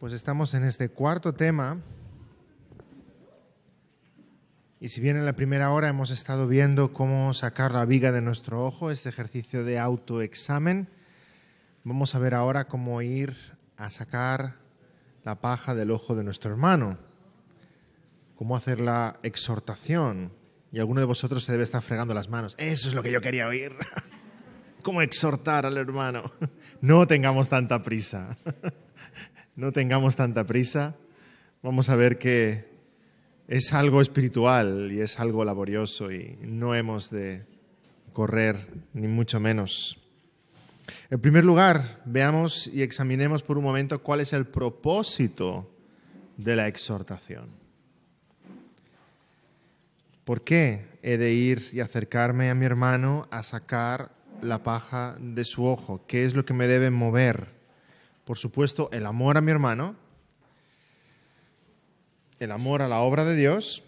Pues estamos en este cuarto tema y si bien en la primera hora hemos estado viendo cómo sacar la viga de nuestro ojo, este ejercicio de autoexamen, vamos a ver ahora cómo ir a sacar la paja del ojo de nuestro hermano, cómo hacer la exhortación. Y alguno de vosotros se debe estar fregando las manos. Eso es lo que yo quería oír. ¿Cómo exhortar al hermano? No tengamos tanta prisa. No tengamos tanta prisa. Vamos a ver que es algo espiritual y es algo laborioso y no hemos de correr, ni mucho menos. En primer lugar, veamos y examinemos por un momento cuál es el propósito de la exhortación. ¿Por qué he de ir y acercarme a mi hermano a sacar la paja de su ojo? ¿Qué es lo que me debe mover? Por supuesto, el amor a mi hermano, el amor a la obra de Dios,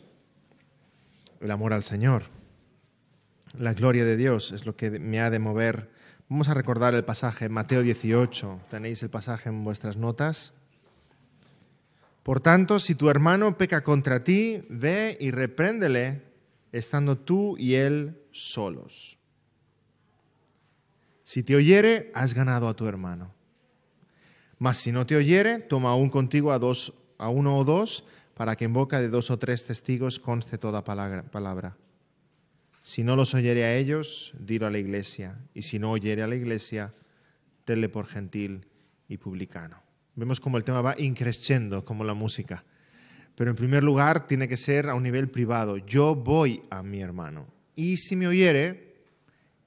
el amor al Señor. La gloria de Dios es lo que me ha de mover. Vamos a recordar el pasaje, Mateo 18. Tenéis el pasaje en vuestras notas. Por tanto, si tu hermano peca contra ti, ve y repréndele, estando tú y él solos. Si te oyere, has ganado a tu hermano. Mas si no te oyere, toma aún contigo a uno o dos, para que en boca de 2 o 3 testigos conste toda palabra. Si no los oyere a ellos, dilo a la iglesia, y si no oyere a la iglesia, tenle por gentil y publicano. Vemos cómo el tema va increciendo, como la música. Pero en primer lugar tiene que ser a un nivel privado. Yo voy a mi hermano. Y si me oyere,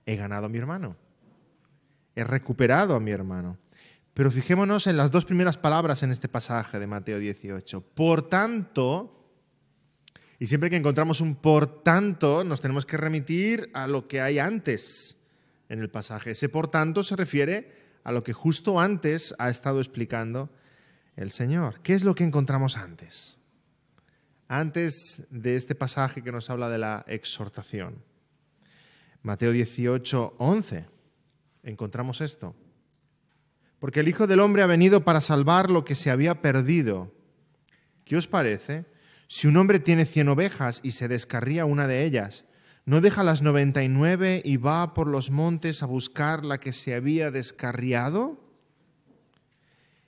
he ganado a mi hermano. He recuperado a mi hermano. Pero fijémonos en las 2 primeras palabras en este pasaje de Mateo 18. Por tanto, y siempre que encontramos un por tanto, nos tenemos que remitir a lo que hay antes en el pasaje. Ese por tanto se refiere a lo que justo antes ha estado explicando el Señor. ¿Qué es lo que encontramos antes? Antes de este pasaje que nos habla de la exhortación. Mateo 18, 11. Encontramos esto. Porque el Hijo del Hombre ha venido para salvar lo que se había perdido. ¿Qué os parece? Si un hombre tiene 100 ovejas y se descarría una de ellas, ¿no deja las 99 y va por los montes a buscar la que se había descarriado?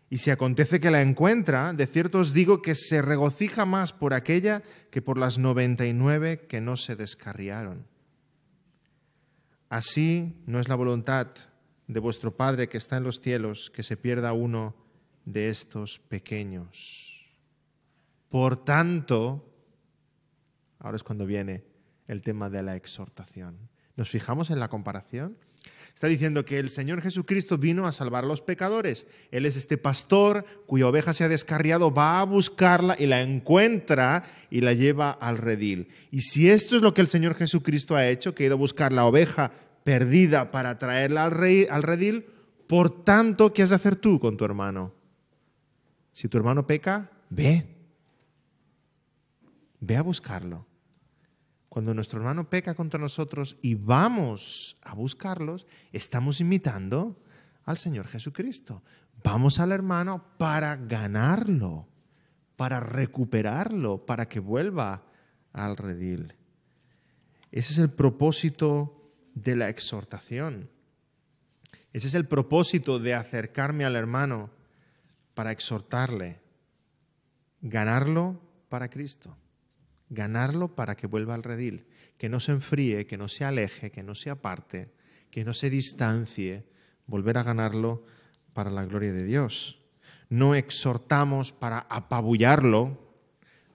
Y si acontece que la encuentra, de cierto os digo que se regocija más por aquella que por las 99 que no se descarriaron. Así no es la voluntad de vuestro Padre que está en los cielos, que se pierda uno de estos pequeños. Por tanto, ahora es cuando viene el tema de la exhortación. ¿Nos fijamos en la comparación? Está diciendo que el Señor Jesucristo vino a salvar a los pecadores. Él es este pastor cuya oveja se ha descarriado, va a buscarla y la encuentra y la lleva al redil. Y si esto es lo que el Señor Jesucristo ha hecho, que ha ido a buscar la oveja perdida para traerla al redil, por tanto, ¿qué has de hacer tú con tu hermano? Si tu hermano peca, ve a buscarlo. Cuando nuestro hermano peca contra nosotros y vamos a buscarlos, estamos imitando al Señor Jesucristo. Vamos al hermano para ganarlo, para recuperarlo, para que vuelva al redil. Ese es el propósito de la exhortación. Ese es el propósito de acercarme al hermano para exhortarle. Ganarlo para Cristo. Ganarlo para que vuelva al redil, que no se enfríe, que no se aleje, que no se aparte, que no se distancie, volver a ganarlo para la gloria de Dios. No exhortamos para apabullarlo,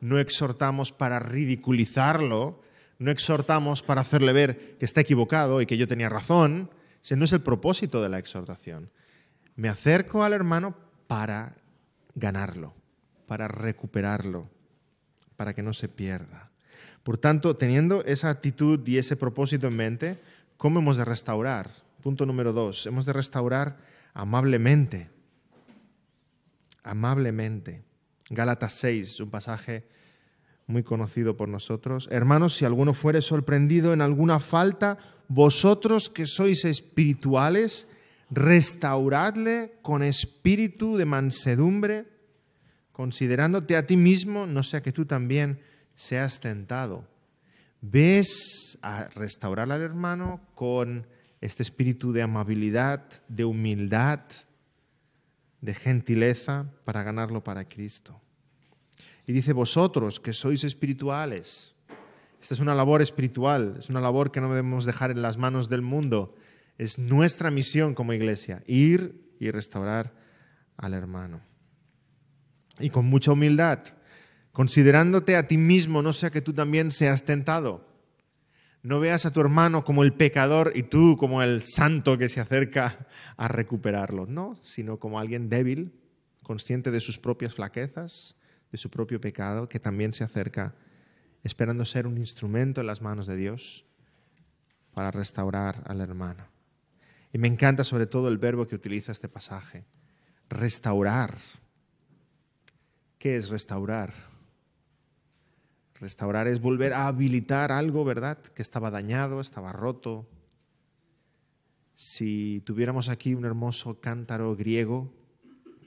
no exhortamos para ridiculizarlo, no exhortamos para hacerle ver que está equivocado y que yo tenía razón. Ese no es el propósito de la exhortación. Me acerco al hermano para ganarlo, para recuperarlo, para que no se pierda. Por tanto, teniendo esa actitud y ese propósito en mente, ¿cómo hemos de restaurar? Punto número 2, hemos de restaurar amablemente. Amablemente. Gálatas 6, un pasaje muy conocido por nosotros. Hermanos, si alguno fuere sorprendido en alguna falta, vosotros que sois espirituales, restauradle con espíritu de mansedumbre, considerándote a ti mismo, no sea que tú también seas tentado. ¿Ves a restaurar al hermano con este espíritu de amabilidad, de humildad, de gentileza para ganarlo para Cristo? Y dice, vosotros que sois espirituales. Esta es una labor espiritual, es una labor que no debemos dejar en las manos del mundo. Es nuestra misión como iglesia, ir y restaurar al hermano. Y con mucha humildad, considerándote a ti mismo, no sea que tú también seas tentado. No veas a tu hermano como el pecador y tú como el santo que se acerca a recuperarlo, no, sino como alguien débil, consciente de sus propias flaquezas, de su propio pecado, que también se acerca esperando ser un instrumento en las manos de Dios para restaurar al hermano. Y me encanta sobre todo el verbo que utiliza este pasaje, restaurar. ¿Qué es restaurar? Restaurar es volver a habilitar algo, ¿verdad?, que estaba dañado, estaba roto. Si tuviéramos aquí un hermoso cántaro griego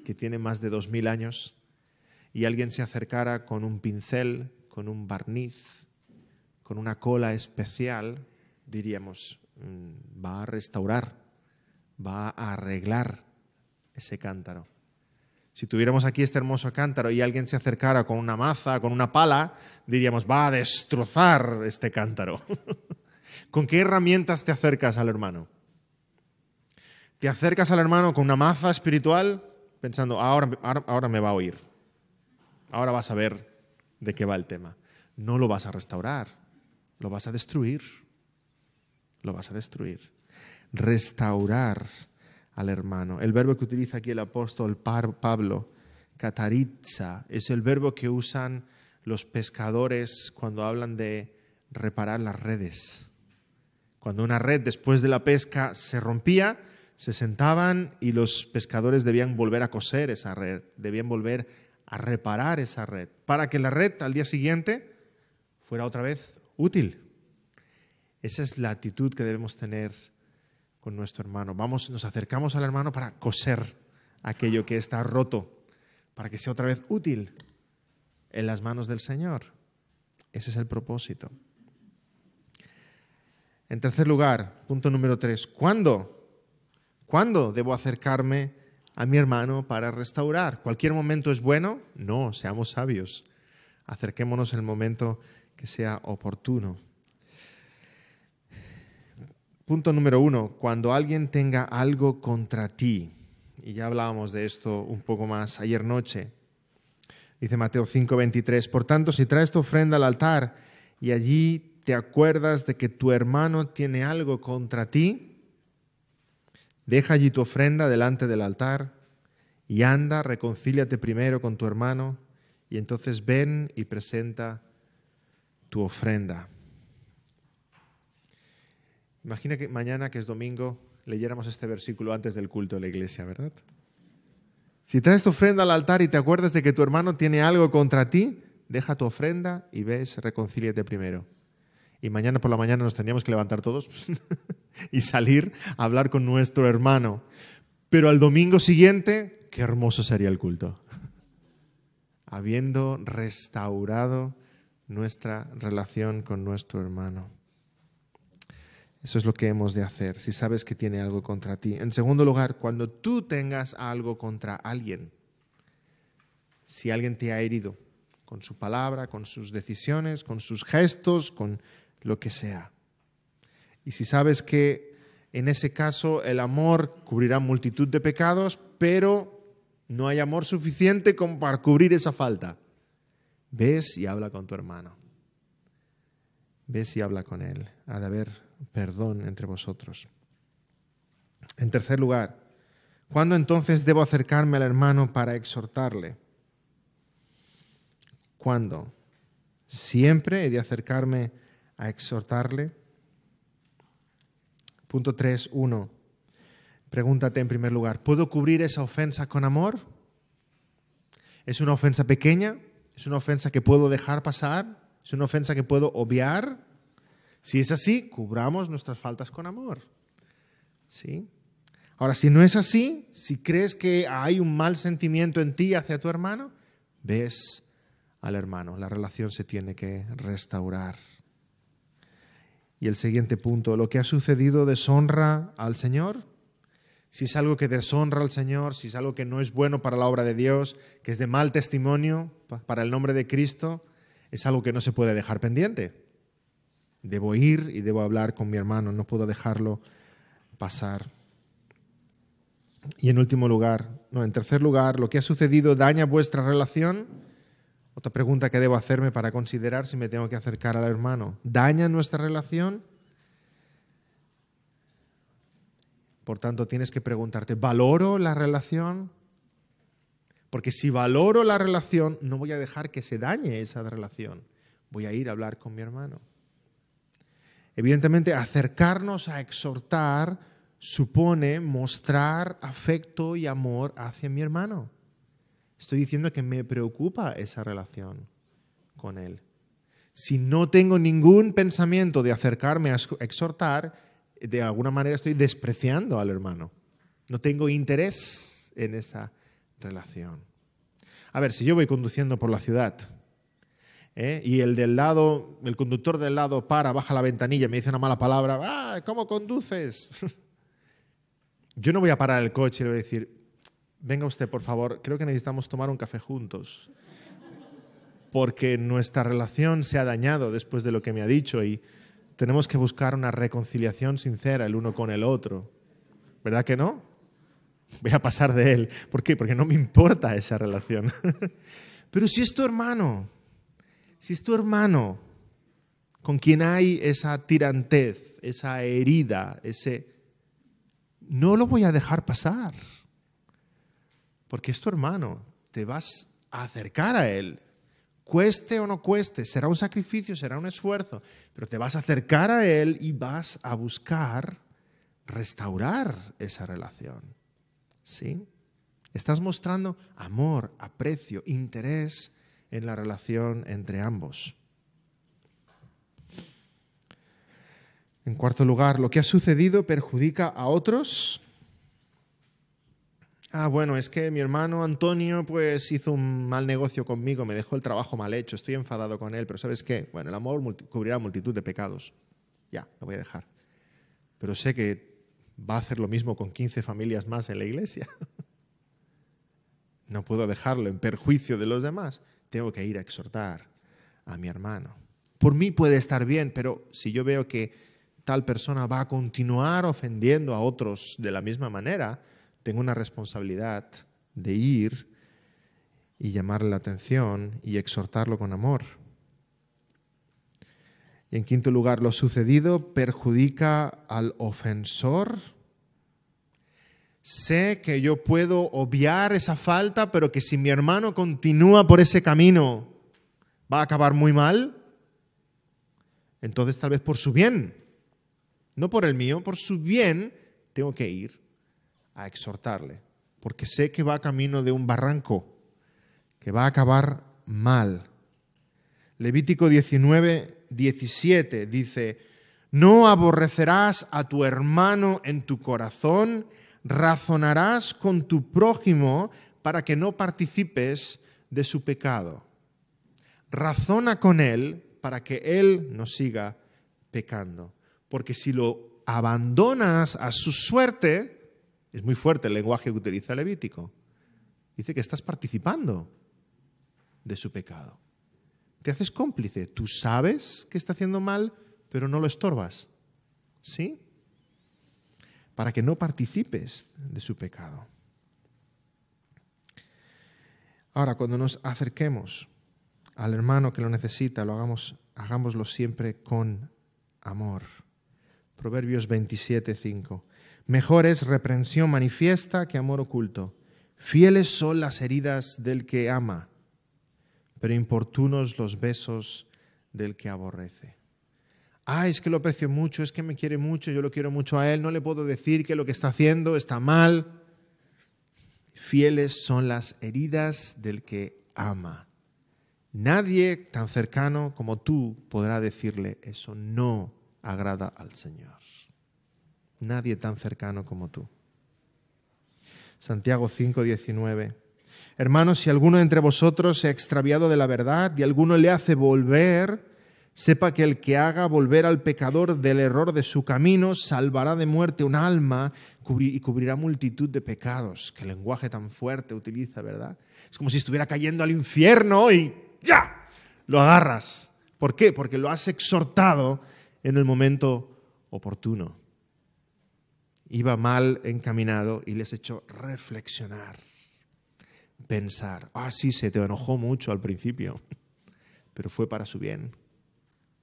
que tiene más de 2000 años y alguien se acercara con un pincel, con un barniz, con una cola especial, diríamos, va a restaurar, va a arreglar ese cántaro. Si tuviéramos aquí este hermoso cántaro y alguien se acercara con una maza, con una pala, diríamos, va a destrozar este cántaro. ¿Con qué herramientas te acercas al hermano? ¿Te acercas al hermano con una maza espiritual pensando, ahora me va a oír, ahora vas a ver de qué va el tema? No lo vas a restaurar, lo vas a destruir. Lo vas a destruir. Restaurar al hermano. El verbo que utiliza aquí el apóstol Pablo, kataritza, es el verbo que usan los pescadores cuando hablan de reparar las redes. Cuando una red después de la pesca se rompía, se sentaban y los pescadores debían volver a coser esa red, debían volver a reparar esa red, para que la red al día siguiente fuera otra vez útil. Esa es la actitud que debemos tener con nuestro hermano. Nos acercamos al hermano para coser aquello que está roto, para que sea otra vez útil en las manos del Señor. Ese es el propósito. En tercer lugar, punto número 3, ¿cuándo debo acercarme a mi hermano para restaurar? ¿Cualquier momento es bueno? No, seamos sabios. Acerquémonos en el momento que sea oportuno. Punto número 1, cuando alguien tenga algo contra ti. Y ya hablábamos de esto un poco más ayer noche. Dice Mateo 5:23, por tanto, si traes tu ofrenda al altar y allí te acuerdas de que tu hermano tiene algo contra ti, deja allí tu ofrenda delante del altar y anda, reconcíliate primero con tu hermano y entonces ven y presenta tu ofrenda. Imagina que mañana, que es domingo, leyéramos este versículo antes del culto de la iglesia, ¿verdad? Si traes tu ofrenda al altar y te acuerdas de que tu hermano tiene algo contra ti, deja tu ofrenda y ves, reconcíliate primero. Y mañana por la mañana nos tendríamos que levantar todos y salir a hablar con nuestro hermano. Pero al domingo siguiente, qué hermoso sería el culto. Habiendo restaurado nuestra relación con nuestro hermano. Eso es lo que hemos de hacer, si sabes que tiene algo contra ti. En segundo lugar, cuando tú tengas algo contra alguien, si alguien te ha herido con su palabra, con sus decisiones, con sus gestos, con lo que sea. Y si sabes que en ese caso el amor cubrirá multitud de pecados, pero no hay amor suficiente como para cubrir esa falta, ves y habla con tu hermano. Ves y habla con él. Ha de haber perdón entre vosotros. En tercer lugar, ¿cuándo entonces debo acercarme al hermano para exhortarle? ¿Cuándo? Siempre he de acercarme a exhortarle. Punto 3.1. Pregúntate en primer lugar, ¿puedo cubrir esa ofensa con amor? ¿Es una ofensa pequeña? ¿Es una ofensa que puedo dejar pasar? ¿Es una ofensa que puedo obviar? Si es así, cubramos nuestras faltas con amor. ¿Sí? Ahora, si no es así, si crees que hay un mal sentimiento en ti hacia tu hermano, ves al hermano. La relación se tiene que restaurar. Y el siguiente punto, ¿lo que ha sucedido deshonra al Señor? Si es algo que deshonra al Señor, si es algo que no es bueno para la obra de Dios, que es de mal testimonio para el nombre de Cristo, es algo que no se puede dejar pendiente. Debo ir y debo hablar con mi hermano, no puedo dejarlo pasar. Y en tercer lugar, ¿lo que ha sucedido daña vuestra relación? Otra pregunta que debo hacerme para considerar si me tengo que acercar al hermano. ¿Daña nuestra relación? Por tanto, tienes que preguntarte, ¿valoro la relación? Porque si valoro la relación, no voy a dejar que se dañe esa relación. Voy a ir a hablar con mi hermano. Evidentemente, acercarnos a exhortar supone mostrar afecto y amor hacia mi hermano. Estoy diciendo que me preocupa esa relación con él. Si no tengo ningún pensamiento de acercarme a exhortar, de alguna manera estoy despreciando al hermano. No tengo interés en esa relación. A ver, si yo voy conduciendo por la ciudad y el conductor del lado baja la ventanilla y me dice una mala palabra, ¿cómo conduces? Yo no voy a parar el coche y le voy a decir, venga usted, por favor, creo que necesitamos tomar un café juntos, porque nuestra relación se ha dañado después de lo que me ha dicho y tenemos que buscar una reconciliación sincera el uno con el otro. ¿Verdad que no? Voy a pasar de él. ¿Por qué? Porque no me importa esa relación. Pero si es tu hermano con quien hay esa tirantez, esa herida, no lo voy a dejar pasar. Porque es tu hermano, te vas a acercar a él. Cueste o no cueste, será un sacrificio, será un esfuerzo, pero te vas a acercar a él y vas a buscar restaurar esa relación. ¿Sí? Estás mostrando amor, aprecio, interés en la relación entre ambos. En cuarto lugar, ¿lo que ha sucedido perjudica a otros? Bueno, es que mi hermano Antonio pues hizo un mal negocio conmigo, me dejó el trabajo mal hecho, estoy enfadado con él, pero ¿sabes qué? Bueno, el amor cubrirá multitud de pecados. Ya, lo voy a dejar. Pero sé que va a hacer lo mismo con 15 familias más en la iglesia. No puedo dejarlo en perjuicio de los demás. Tengo que ir a exhortar a mi hermano. Por mí puede estar bien, pero si yo veo que tal persona va a continuar ofendiendo a otros de la misma manera, tengo una responsabilidad de ir y llamarle la atención y exhortarlo con amor. Y en quinto lugar, ¿lo sucedido perjudica al ofensor? Sé que yo puedo obviar esa falta, pero que si mi hermano continúa por ese camino va a acabar muy mal. Entonces tal vez por su bien, no por el mío, por su bien tengo que ir a exhortarle, porque sé que va camino de un barranco, que va a acabar mal. Levítico 19:17 dice, no aborrecerás a tu hermano en tu corazón, razonarás con tu prójimo para que no participes de su pecado. Razona con él para que él no siga pecando, porque si lo abandonas a su suerte, es muy fuerte el lenguaje que utiliza Levítico. Dice que estás participando de su pecado. Te haces cómplice. Tú sabes que está haciendo mal, pero no lo estorbas. ¿Sí? Para que no participes de su pecado. Ahora, cuando nos acerquemos al hermano que lo necesita, hagámoslo siempre con amor. Proverbios 27:5. Mejor es reprensión manifiesta que amor oculto. Fieles son las heridas del que ama, pero importunos los besos del que aborrece. Es que lo aprecio mucho, es que me quiere mucho, yo lo quiero mucho a él, no le puedo decir que lo que está haciendo está mal. Fieles son las heridas del que ama. Nadie tan cercano como tú podrá decirle eso no agrada al Señor. Nadie tan cercano como tú. Santiago 5:19. Hermanos, si alguno entre vosotros se ha extraviado de la verdad y alguno le hace volver, sepa que el que haga volver al pecador del error de su camino salvará de muerte un alma y cubrirá multitud de pecados. Qué lenguaje tan fuerte utiliza, ¿verdad? Es como si estuviera cayendo al infierno y ¡ya! Lo agarras. ¿Por qué? Porque lo has exhortado en el momento oportuno. Iba mal encaminado y les he hecho reflexionar, pensar. Sí, se te enojó mucho al principio, pero fue para su bien.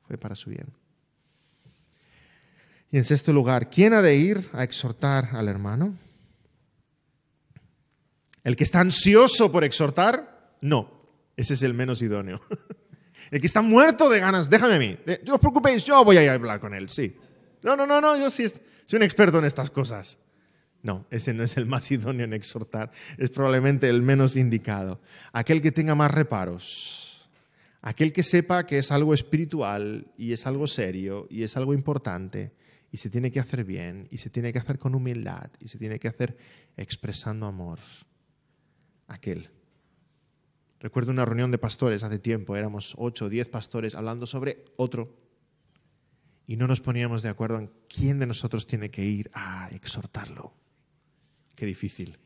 Fue para su bien. Y en sexto lugar, ¿quién ha de ir a exhortar al hermano? ¿El que está ansioso por exhortar? No, ese es el menos idóneo. El que está muerto de ganas, déjame a mí. No os preocupéis, yo voy a ir a hablar con él, sí. No, yo sí soy un experto en estas cosas. No, ese no es el más idóneo en exhortar, es probablemente el menos indicado. Aquel que tenga más reparos, aquel que sepa que es algo espiritual y es algo serio y es algo importante y se tiene que hacer bien y se tiene que hacer con humildad y se tiene que hacer expresando amor. Aquel. Recuerdo una reunión de pastores hace tiempo, éramos 8 o 10 pastores hablando sobre otro y no nos poníamos de acuerdo en quién de nosotros tiene que ir a exhortarlo. Qué difícil,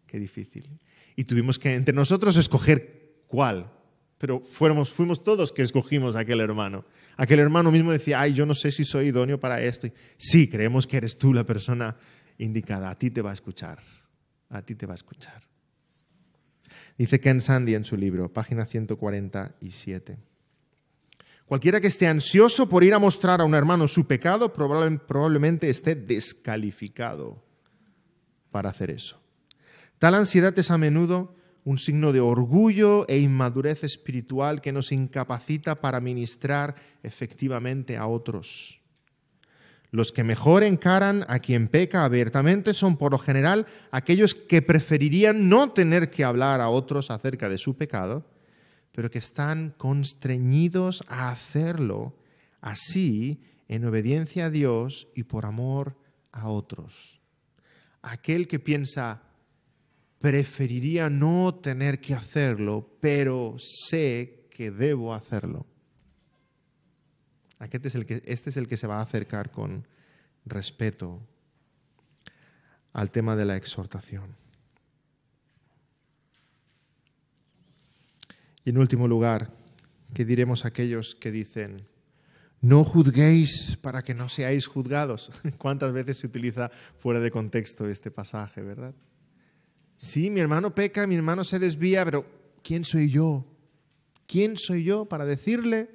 qué difícil. Y tuvimos que entre nosotros escoger cuál, pero fuimos todos que escogimos a aquel hermano. Aquel hermano mismo decía, yo no sé si soy idóneo para esto. Sí, creemos que eres tú la persona indicada, a ti te va a escuchar, a ti te va a escuchar. Dice Ken Sande en su libro, página 147. Cualquiera que esté ansioso por ir a mostrar a un hermano su pecado probablemente esté descalificado para hacer eso. Tal ansiedad es a menudo un signo de orgullo e inmadurez espiritual que nos incapacita para ministrar efectivamente a otros. Los que mejor encaran a quien peca abiertamente son por lo general aquellos que preferirían no tener que hablar a otros acerca de su pecado, pero que están constreñidos a hacerlo así en obediencia a Dios y por amor a otros. Aquel que piensa, preferiría no tener que hacerlo, pero sé que debo hacerlo. Este es el que se va a acercar con respeto al tema de la exhortación. Y en último lugar, ¿qué diremos a aquellos que dicen, no juzguéis para que no seáis juzgados? ¿Cuántas veces se utiliza fuera de contexto este pasaje, verdad? Sí, mi hermano peca, mi hermano se desvía, pero ¿quién soy yo? ¿Quién soy yo para decirle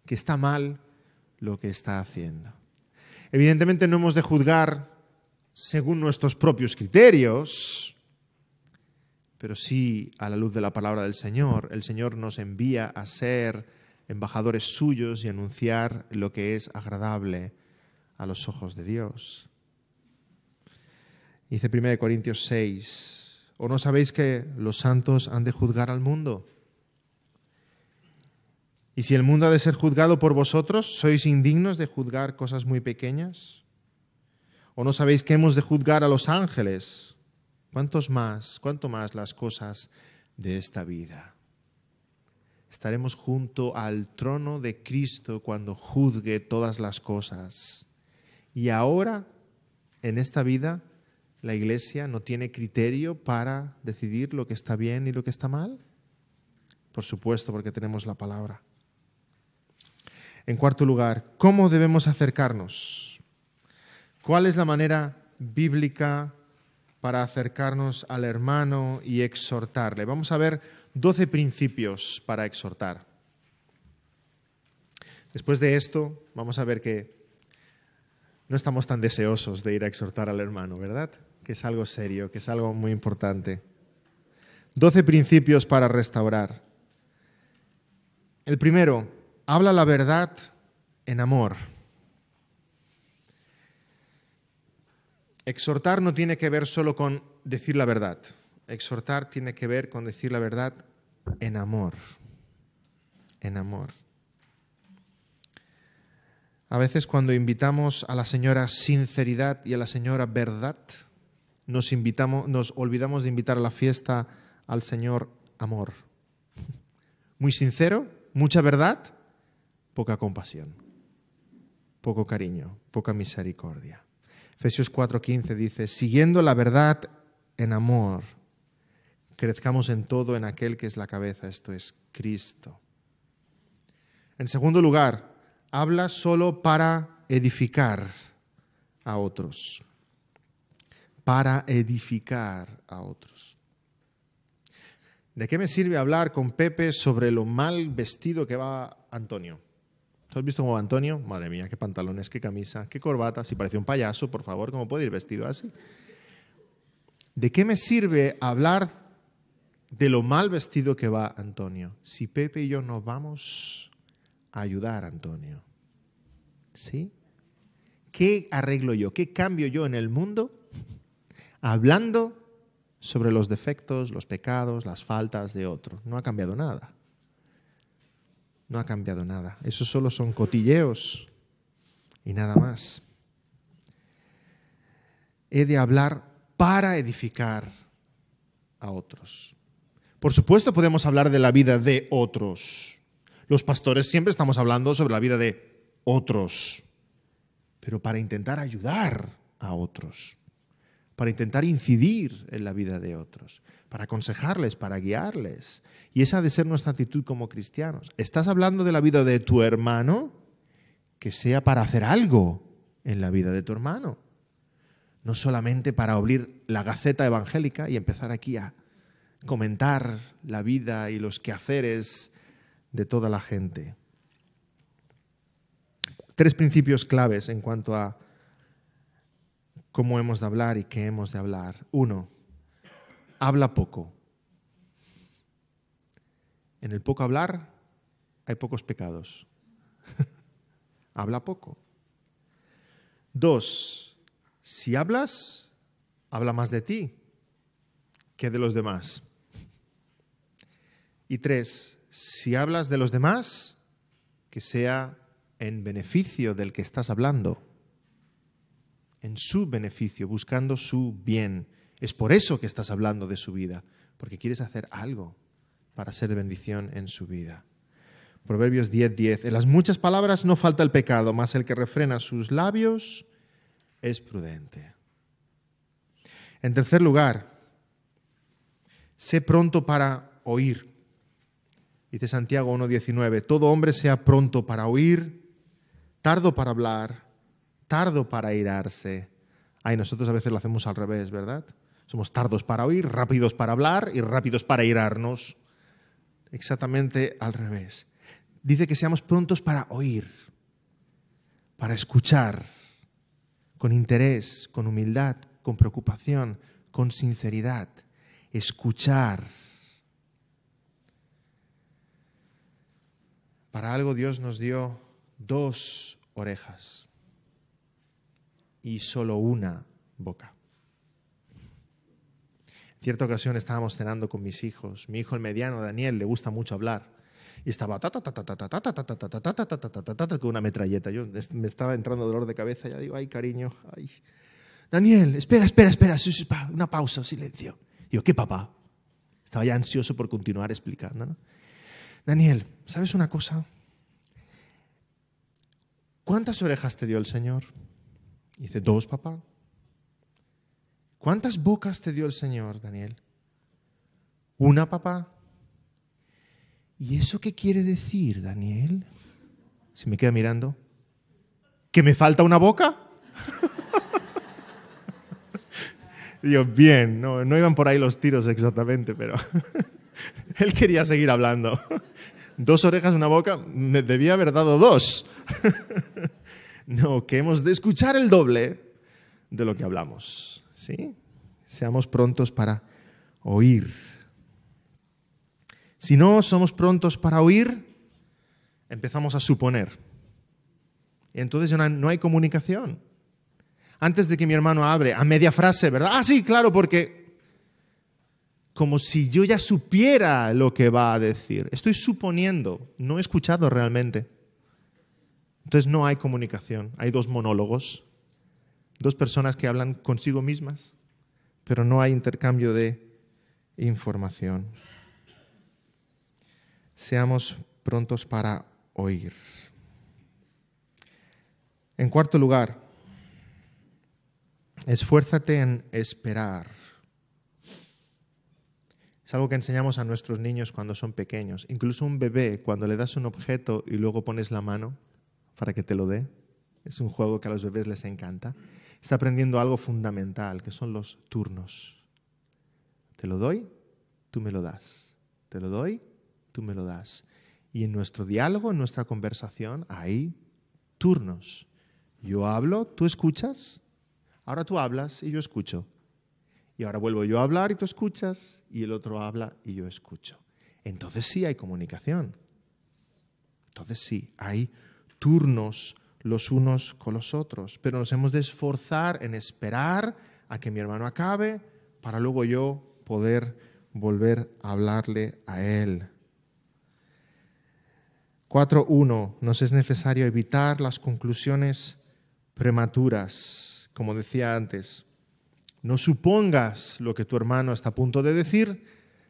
que está mal lo que está haciendo? Evidentemente no hemos de juzgar según nuestros propios criterios, pero sí a la luz de la palabra del Señor. El Señor nos envía a ser embajadores suyos y anunciar lo que es agradable a los ojos de Dios. Dice 1 Corintios 6, ¿o no sabéis que los santos han de juzgar al mundo? Y si el mundo ha de ser juzgado por vosotros, ¿sois indignos de juzgar cosas muy pequeñas? ¿O no sabéis que hemos de juzgar a los ángeles? ¿Cuánto más las cosas de esta vida? Estaremos junto al trono de Cristo cuando juzgue todas las cosas. Y ahora, en esta vida, la Iglesia no tiene criterio para decidir lo que está bien y lo que está mal. Por supuesto, porque tenemos la palabra. En cuarto lugar, ¿cómo debemos acercarnos? ¿Cuál es la manera bíblica para acercarnos al hermano y exhortarle? Vamos a ver 12 principios para exhortar. Después de esto, vamos a ver que no estamos tan deseosos de ir a exhortar al hermano, ¿verdad? Que es algo serio, que es algo muy importante. 12 principios para restaurar. El primero, habla la verdad en amor. Exhortar no tiene que ver solo con decir la verdad. Exhortar tiene que ver con decir la verdad en amor. En amor. A veces cuando invitamos a la señora sinceridad y a la señora verdad, nos olvidamos de invitar a la fiesta al Señor amor. Muy sincero, mucha verdad, poca compasión, poco cariño, poca misericordia. Efesios 4:15 dice, siguiendo la verdad en amor, crezcamos en todo en aquel que es la cabeza, esto es Cristo. En segundo lugar, habla solo para edificar a otros. Para edificar a otros. ¿De qué me sirve hablar con Pepe sobre lo mal vestido que va Antonio? ¿Tú has visto cómo va Antonio? Madre mía, qué pantalones, qué camisa, qué corbata. Si parece un payaso, por favor, ¿cómo puede ir vestido así? ¿De qué me sirve hablar de lo mal vestido que va Antonio si Pepe y yo no vamos a ayudar a Antonio? ¿Sí? ¿Qué arreglo yo? ¿Qué cambio yo en el mundo hablando sobre los defectos, los pecados, las faltas de otro? No ha cambiado nada. No ha cambiado nada. Eso solo son cotilleos y nada más. He de hablar para edificar a otros. Por supuesto podemos hablar de la vida de otros. Los pastores siempre estamos hablando sobre la vida de otros, pero para intentar ayudar a otros, para intentar incidir en la vida de otros, para aconsejarles, para guiarles. Y esa ha de ser nuestra actitud como cristianos. ¿Estás hablando de la vida de tu hermano? Que sea para hacer algo en la vida de tu hermano. No solamente para abrir la Gaceta Evangélica y empezar aquí a comentar la vida y los quehaceres de toda la gente. 3 principios claves en cuanto a cómo hemos de hablar y qué hemos de hablar. 1, habla poco. En el poco hablar hay pocos pecados. Habla poco. 2, si hablas, habla más de ti que de los demás. Y 3, si hablas de los demás, que sea en beneficio del que estás hablando, en su beneficio, buscando su bien. Es por eso que estás hablando de su vida, porque quieres hacer algo para ser de bendición en su vida. Proverbios 10:10. En las muchas palabras no falta el pecado, mas el que refrena sus labios es prudente. En tercer lugar, sé pronto para oír. Dice Santiago 1:19, todo hombre sea pronto para oír, tardo para hablar, tardo para airarse. Ay, nosotros a veces lo hacemos al revés, ¿verdad? Somos tardos para oír, rápidos para hablar y rápidos para airarnos. Exactamente al revés. Dice que seamos prontos para oír, para escuchar, con interés, con humildad, con preocupación, con sinceridad. Escuchar. Para algo Dios nos dio 2 orejas y solo una boca. En cierta ocasión estábamos cenando con mis hijos. Mi hijo el mediano, Daniel, le gusta mucho hablar. Y estaba con una metralleta. Yo me estaba entrando dolor de cabeza. Ya digo, ay, cariño, ay. Daniel, espera. Una pausa, silencio. Digo, ¿qué, papá? Estaba ya ansioso por continuar explicando, ¿no? Daniel, ¿sabes una cosa? ¿Cuántas orejas te dio el Señor? Y dice, 2, papá. ¿Cuántas bocas te dio el Señor, Daniel? 1, papá. ¿Y eso qué quiere decir, Daniel? Se me queda mirando. ¿Que me falta una boca? Digo, bien, no iban por ahí los tiros exactamente, pero él quería seguir hablando. 2 orejas, 1 boca, me debía haber dado 2. No, que hemos de escuchar el doble de lo que hablamos, ¿sí? Seamos prontos para oír. Si no somos prontos para oír, empezamos a suponer. Y entonces ya no hay comunicación. Antes de que mi hermano hable, a media frase, ¿verdad? Ah, sí, claro, porque como si yo ya supiera lo que va a decir. Estoy suponiendo, no he escuchado realmente. Entonces no hay comunicación, hay 2 monólogos, 2 personas que hablan consigo mismas, pero no hay intercambio de información. Seamos prontos para oír. En cuarto lugar, esfuérzate en esperar. Es algo que enseñamos a nuestros niños cuando son pequeños. Incluso un bebé, cuando le das un objeto y luego pones la mano para que te lo dé, es un juego que a los bebés les encanta. Está aprendiendo algo fundamental, que son los turnos. Te lo doy, tú me lo das. Te lo doy, tú me lo das. Y en nuestro diálogo, en nuestra conversación, hay turnos. Yo hablo, tú escuchas. Ahora tú hablas y yo escucho. Y ahora vuelvo yo a hablar y tú escuchas. Y el otro habla y yo escucho. Entonces sí hay comunicación. Entonces sí, hay turnos los unos con los otros. Pero nos hemos de esforzar en esperar a que mi hermano acabe para luego yo poder volver a hablarle a él. 4.1. Nos es necesario evitar las conclusiones prematuras. Como decía antes, no supongas lo que tu hermano está a punto de decir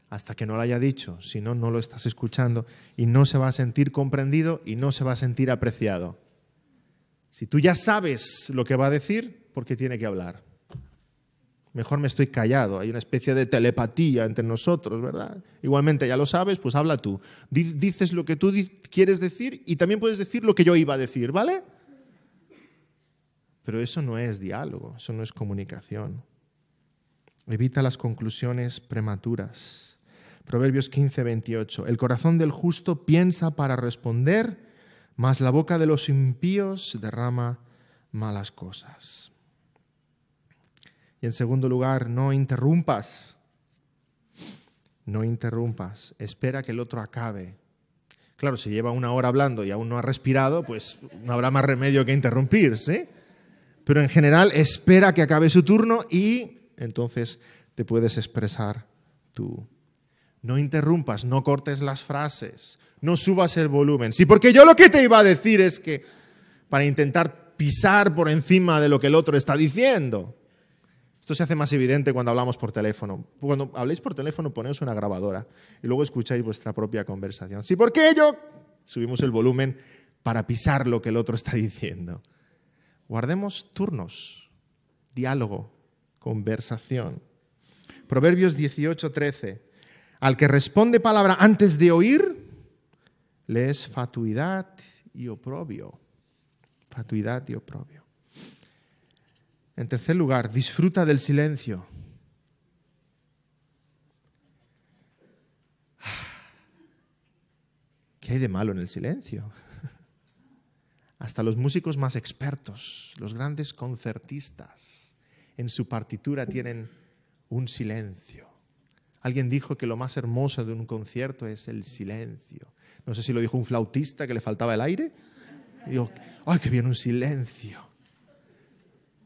hasta que no lo haya dicho. Si no, no lo estás escuchando y no se va a sentir comprendido y no se va a sentir apreciado. Si tú ya sabes lo que va a decir, ¿por qué tiene que hablar? Mejor me estoy callado. Hay una especie de telepatía entre nosotros, ¿verdad? Igualmente, ya lo sabes, pues habla tú. Dices lo que tú quieres decir y también puedes decir lo que yo iba a decir, ¿vale? Pero eso no es diálogo, eso no es comunicación. Evita las conclusiones prematuras. Proverbios 15:28. El corazón del justo piensa para responder, mas la boca de los impíos derrama malas cosas. Y en segundo lugar, no interrumpas. No interrumpas. Espera que el otro acabe. Claro, si lleva 1 hora hablando y aún no ha respirado, pues no habrá más remedio que interrumpir, ¿sí? Pero en general, espera que acabe su turno y entonces te puedes expresar tú. No interrumpas, no cortes las frases, no subas el volumen. Sí, porque yo lo que te iba a decir es que para intentar pisar por encima de lo que el otro está diciendo. Esto se hace más evidente cuando hablamos por teléfono. Cuando habléis por teléfono, ponéis una grabadora y luego escucháis vuestra propia conversación. Sí, porque yo subimos el volumen para pisar lo que el otro está diciendo. Guardemos turnos, diálogo, conversación. Proverbios 18:13. Al que responde palabra antes de oír, le es fatuidad y oprobio. Fatuidad y oprobio. En tercer lugar, disfruta del silencio. ¿Qué hay de malo en el silencio? Hasta los músicos más expertos, los grandes concertistas, en su partitura tienen un silencio. Alguien dijo que lo más hermoso de un concierto es el silencio. No sé si lo dijo un flautista que le faltaba el aire. Y digo, ¡ay, qué bien un silencio!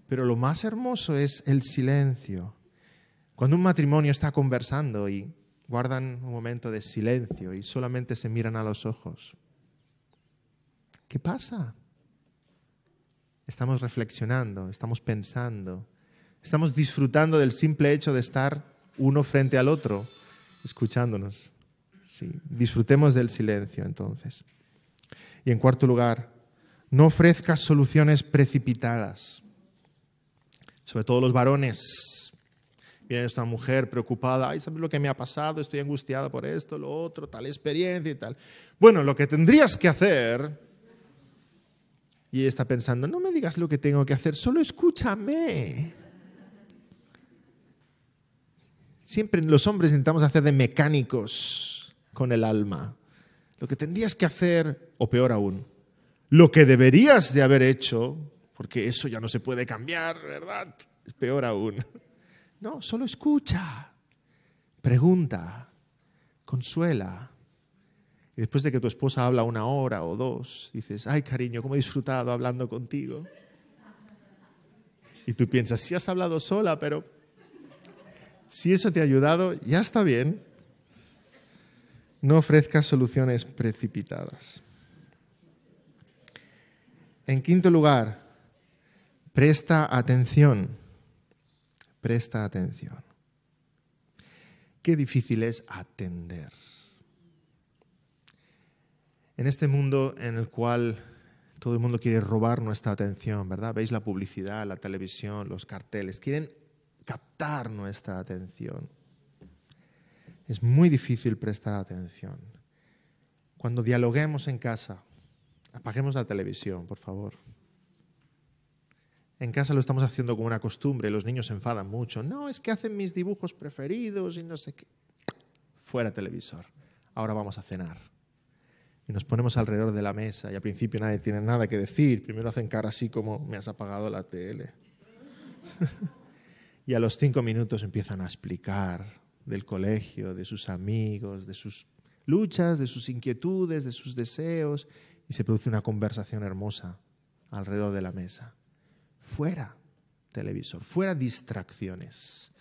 Pero lo más hermoso es el silencio. Cuando un matrimonio está conversando y guardan un momento de silencio y solamente se miran a los ojos. ¿Qué pasa? Estamos reflexionando, estamos pensando, estamos disfrutando del simple hecho de estar uno frente al otro, escuchándonos. Sí, disfrutemos del silencio entonces. Y en cuarto lugar, no ofrezcas soluciones precipitadas. Sobre todo los varones. Viene esta mujer preocupada, ay, ¿sabes lo que me ha pasado? Estoy angustiada por esto, lo otro, tal experiencia y tal. Bueno, lo que tendrías que hacer... Y ella está pensando, no me digas lo que tengo que hacer, solo escúchame. Siempre los hombres intentamos hacer de mecánicos con el alma. Lo que tendrías que hacer, o peor aún, lo que deberías de haber hecho, porque eso ya no se puede cambiar, ¿verdad? Es peor aún. No, solo escucha, pregunta, consuela. Y después de que tu esposa habla 1 hora o 2, dices, ay cariño, cómo he disfrutado hablando contigo. Y tú piensas, sí has hablado sola, pero si eso te ha ayudado, ya está bien. No ofrezcas soluciones precipitadas. En quinto lugar, presta atención. Presta atención. Qué difícil es atender. En este mundo en el cual todo el mundo quiere robar nuestra atención, ¿verdad? Veis la publicidad, la televisión, los carteles, quieren captar nuestra atención. Es muy difícil prestar atención. Cuando dialoguemos en casa, apaguemos la televisión, por favor. En casa lo estamos haciendo como una costumbre, los niños se enfadan mucho. No, es que hacen mis dibujos preferidos y no sé qué. Fuera televisor. Ahora vamos a cenar. Y nos ponemos alrededor de la mesa y al principio nadie tiene nada que decir. Primero hacen cara así como, me has apagado la tele. Y a los 5 minutos empiezan a explicar del colegio, de sus amigos, de sus luchas, de sus inquietudes, de sus deseos. Y se produce una conversación hermosa alrededor de la mesa. Fuera televisor, fuera distracciones.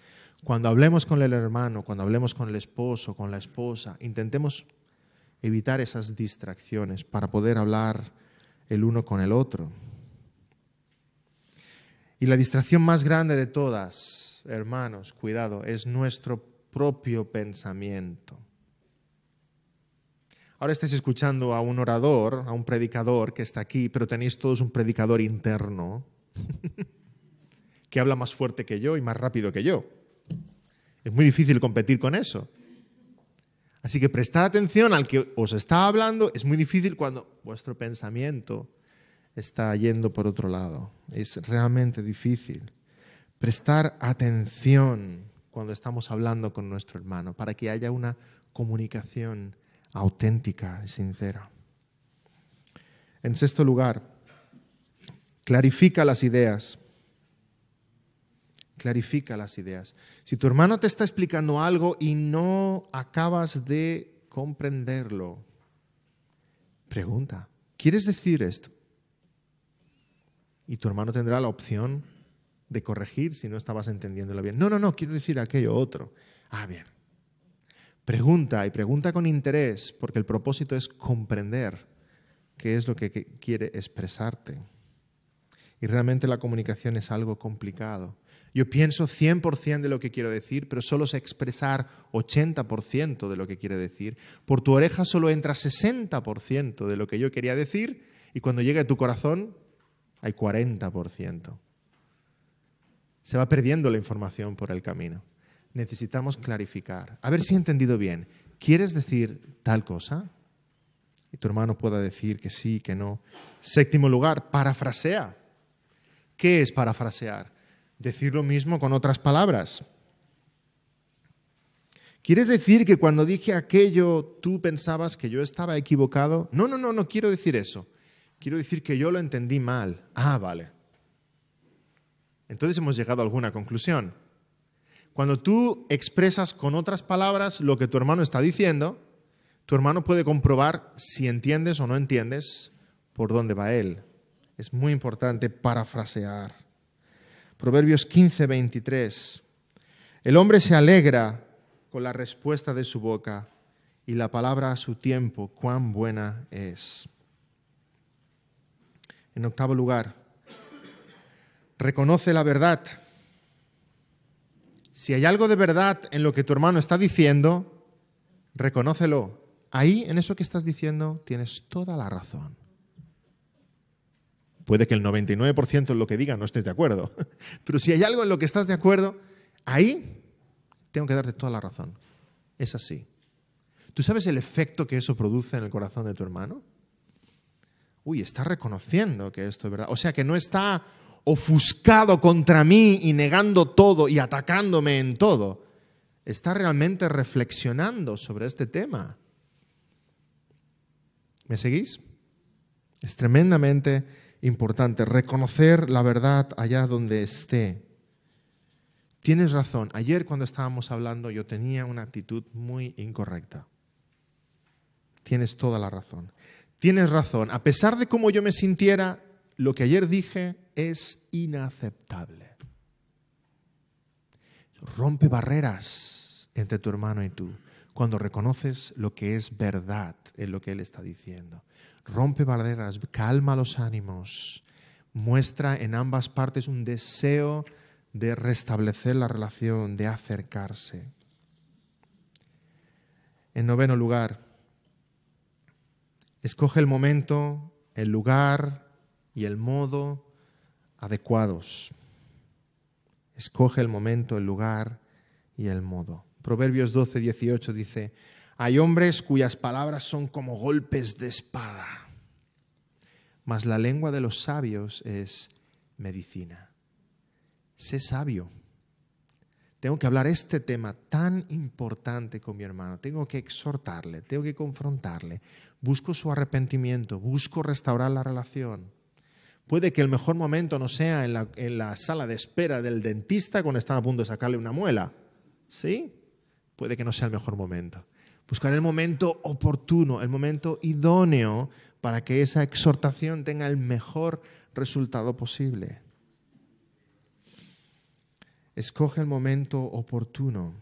Cuando hablemos con el hermano, cuando hablemos con el esposo, con la esposa, intentemos evitar esas distracciones para poder hablar el uno con el otro. Y la distracción más grande de todas, hermanos, cuidado, es nuestro propio pensamiento. Ahora estáis escuchando a un orador, a un predicador que está aquí, pero tenéis todos un predicador interno que habla más fuerte que yo y más rápido que yo. Es muy difícil competir con eso. Así que prestar atención al que os está hablando es muy difícil cuando vuestro pensamiento está yendo por otro lado. Es realmente difícil. Prestar atención cuando estamos hablando con nuestro hermano para que haya una comunicación auténtica y sincera. En sexto lugar, clarifica las ideas. Clarifica las ideas. Si tu hermano te está explicando algo y no acabas de comprenderlo, pregunta, ¿quieres decir esto? Y tu hermano tendrá la opción de corregir si no estabas entendiéndolo bien. No, quiero decir aquello otro. Bien. Pregunta y pregunta con interés, porque el propósito es comprender qué es lo que quiere expresarte. Y realmente la comunicación es algo complicado. Yo pienso 100% de lo que quiero decir, pero solo sé expresar 80% de lo que quiere decir. Por tu oreja solo entra 60% de lo que yo quería decir y cuando llega a tu corazón hay 40%. Se va perdiendo la información por el camino. Necesitamos clarificar. A ver si he entendido bien. ¿Quieres decir tal cosa? Y tu hermano pueda decir que sí, que no. Séptimo lugar, parafrasea. ¿Qué es parafrasear? Decir lo mismo con otras palabras. ¿Quieres decir que cuando dije aquello tú pensabas que yo estaba equivocado? No quiero decir eso. Quiero decir que yo lo entendí mal. Vale. Entonces hemos llegado a alguna conclusión. Cuando tú expresas con otras palabras lo que tu hermano está diciendo, tu hermano puede comprobar si entiendes o no entiendes por dónde va él. Es muy importante parafrasear. Proverbios 15, 23. El hombre se alegra con la respuesta de su boca y la palabra a su tiempo, cuán buena es. En octavo lugar, reconoce la verdad. Si hay algo de verdad en lo que tu hermano está diciendo, reconócelo. Ahí, en eso que estás diciendo, tienes toda la razón. Puede que el 99% en lo que diga no estés de acuerdo, pero si hay algo en lo que estás de acuerdo, ahí tengo que darte toda la razón. Es así. ¿Tú sabes el efecto que eso produce en el corazón de tu hermano? Está reconociendo que esto es verdad. O sea, que no está ofuscado contra mí y negando todo y atacándome en todo. Está realmente reflexionando sobre este tema. ¿Me seguís? Es tremendamente importante reconocer la verdad allá donde esté. Tienes razón. Ayer cuando estábamos hablando yo tenía una actitud muy incorrecta. Tienes toda la razón. Tienes razón. A pesar de cómo yo me sintiera, lo que ayer dije es inaceptable. Rompe barreras entre tu hermano y tú cuando reconoces lo que es verdad en lo que él está diciendo. Rompe barreras, calma los ánimos, muestra en ambas partes un deseo de restablecer la relación, de acercarse. En noveno lugar, escoge el momento, el lugar y el modo adecuados. Escoge el momento, el lugar y el modo. Proverbios 12:18 dice: hay hombres cuyas palabras son como golpes de espada, mas la lengua de los sabios es medicina. Sé sabio. Tengo que hablar este tema tan importante con mi hermano. Tengo que exhortarle, tengo que confrontarle. Busco su arrepentimiento, busco restaurar la relación. Puede que el mejor momento no sea en la sala de espera del dentista cuando están a punto de sacarle una muela. ¿Sí? Puede que no sea el mejor momento. Buscar el momento oportuno, el momento idóneo para que esa exhortación tenga el mejor resultado posible. Escoge el momento oportuno,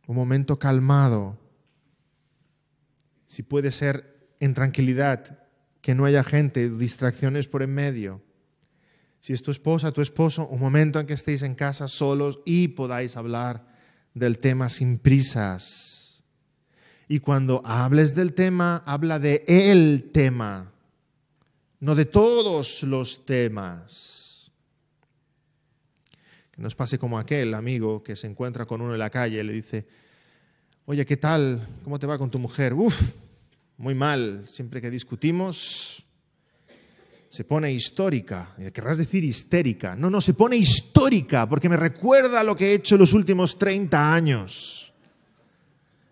un momento calmado. Si puede ser en tranquilidad, que no haya gente, distracciones por en medio. Si es tu esposa, tu esposo, un momento en que estéis en casa solos y podáis hablar del tema sin prisas. Y cuando hables del tema, habla de el tema, no de todos los temas. Que nos pase como aquel amigo que se encuentra con uno en la calle y le dice: oye, ¿qué tal? ¿Cómo te va con tu mujer? Uf, muy mal. Siempre que discutimos se pone histórica. Querrás decir histérica. No, se pone histórica porque me recuerda lo que he hecho en los últimos 30 años.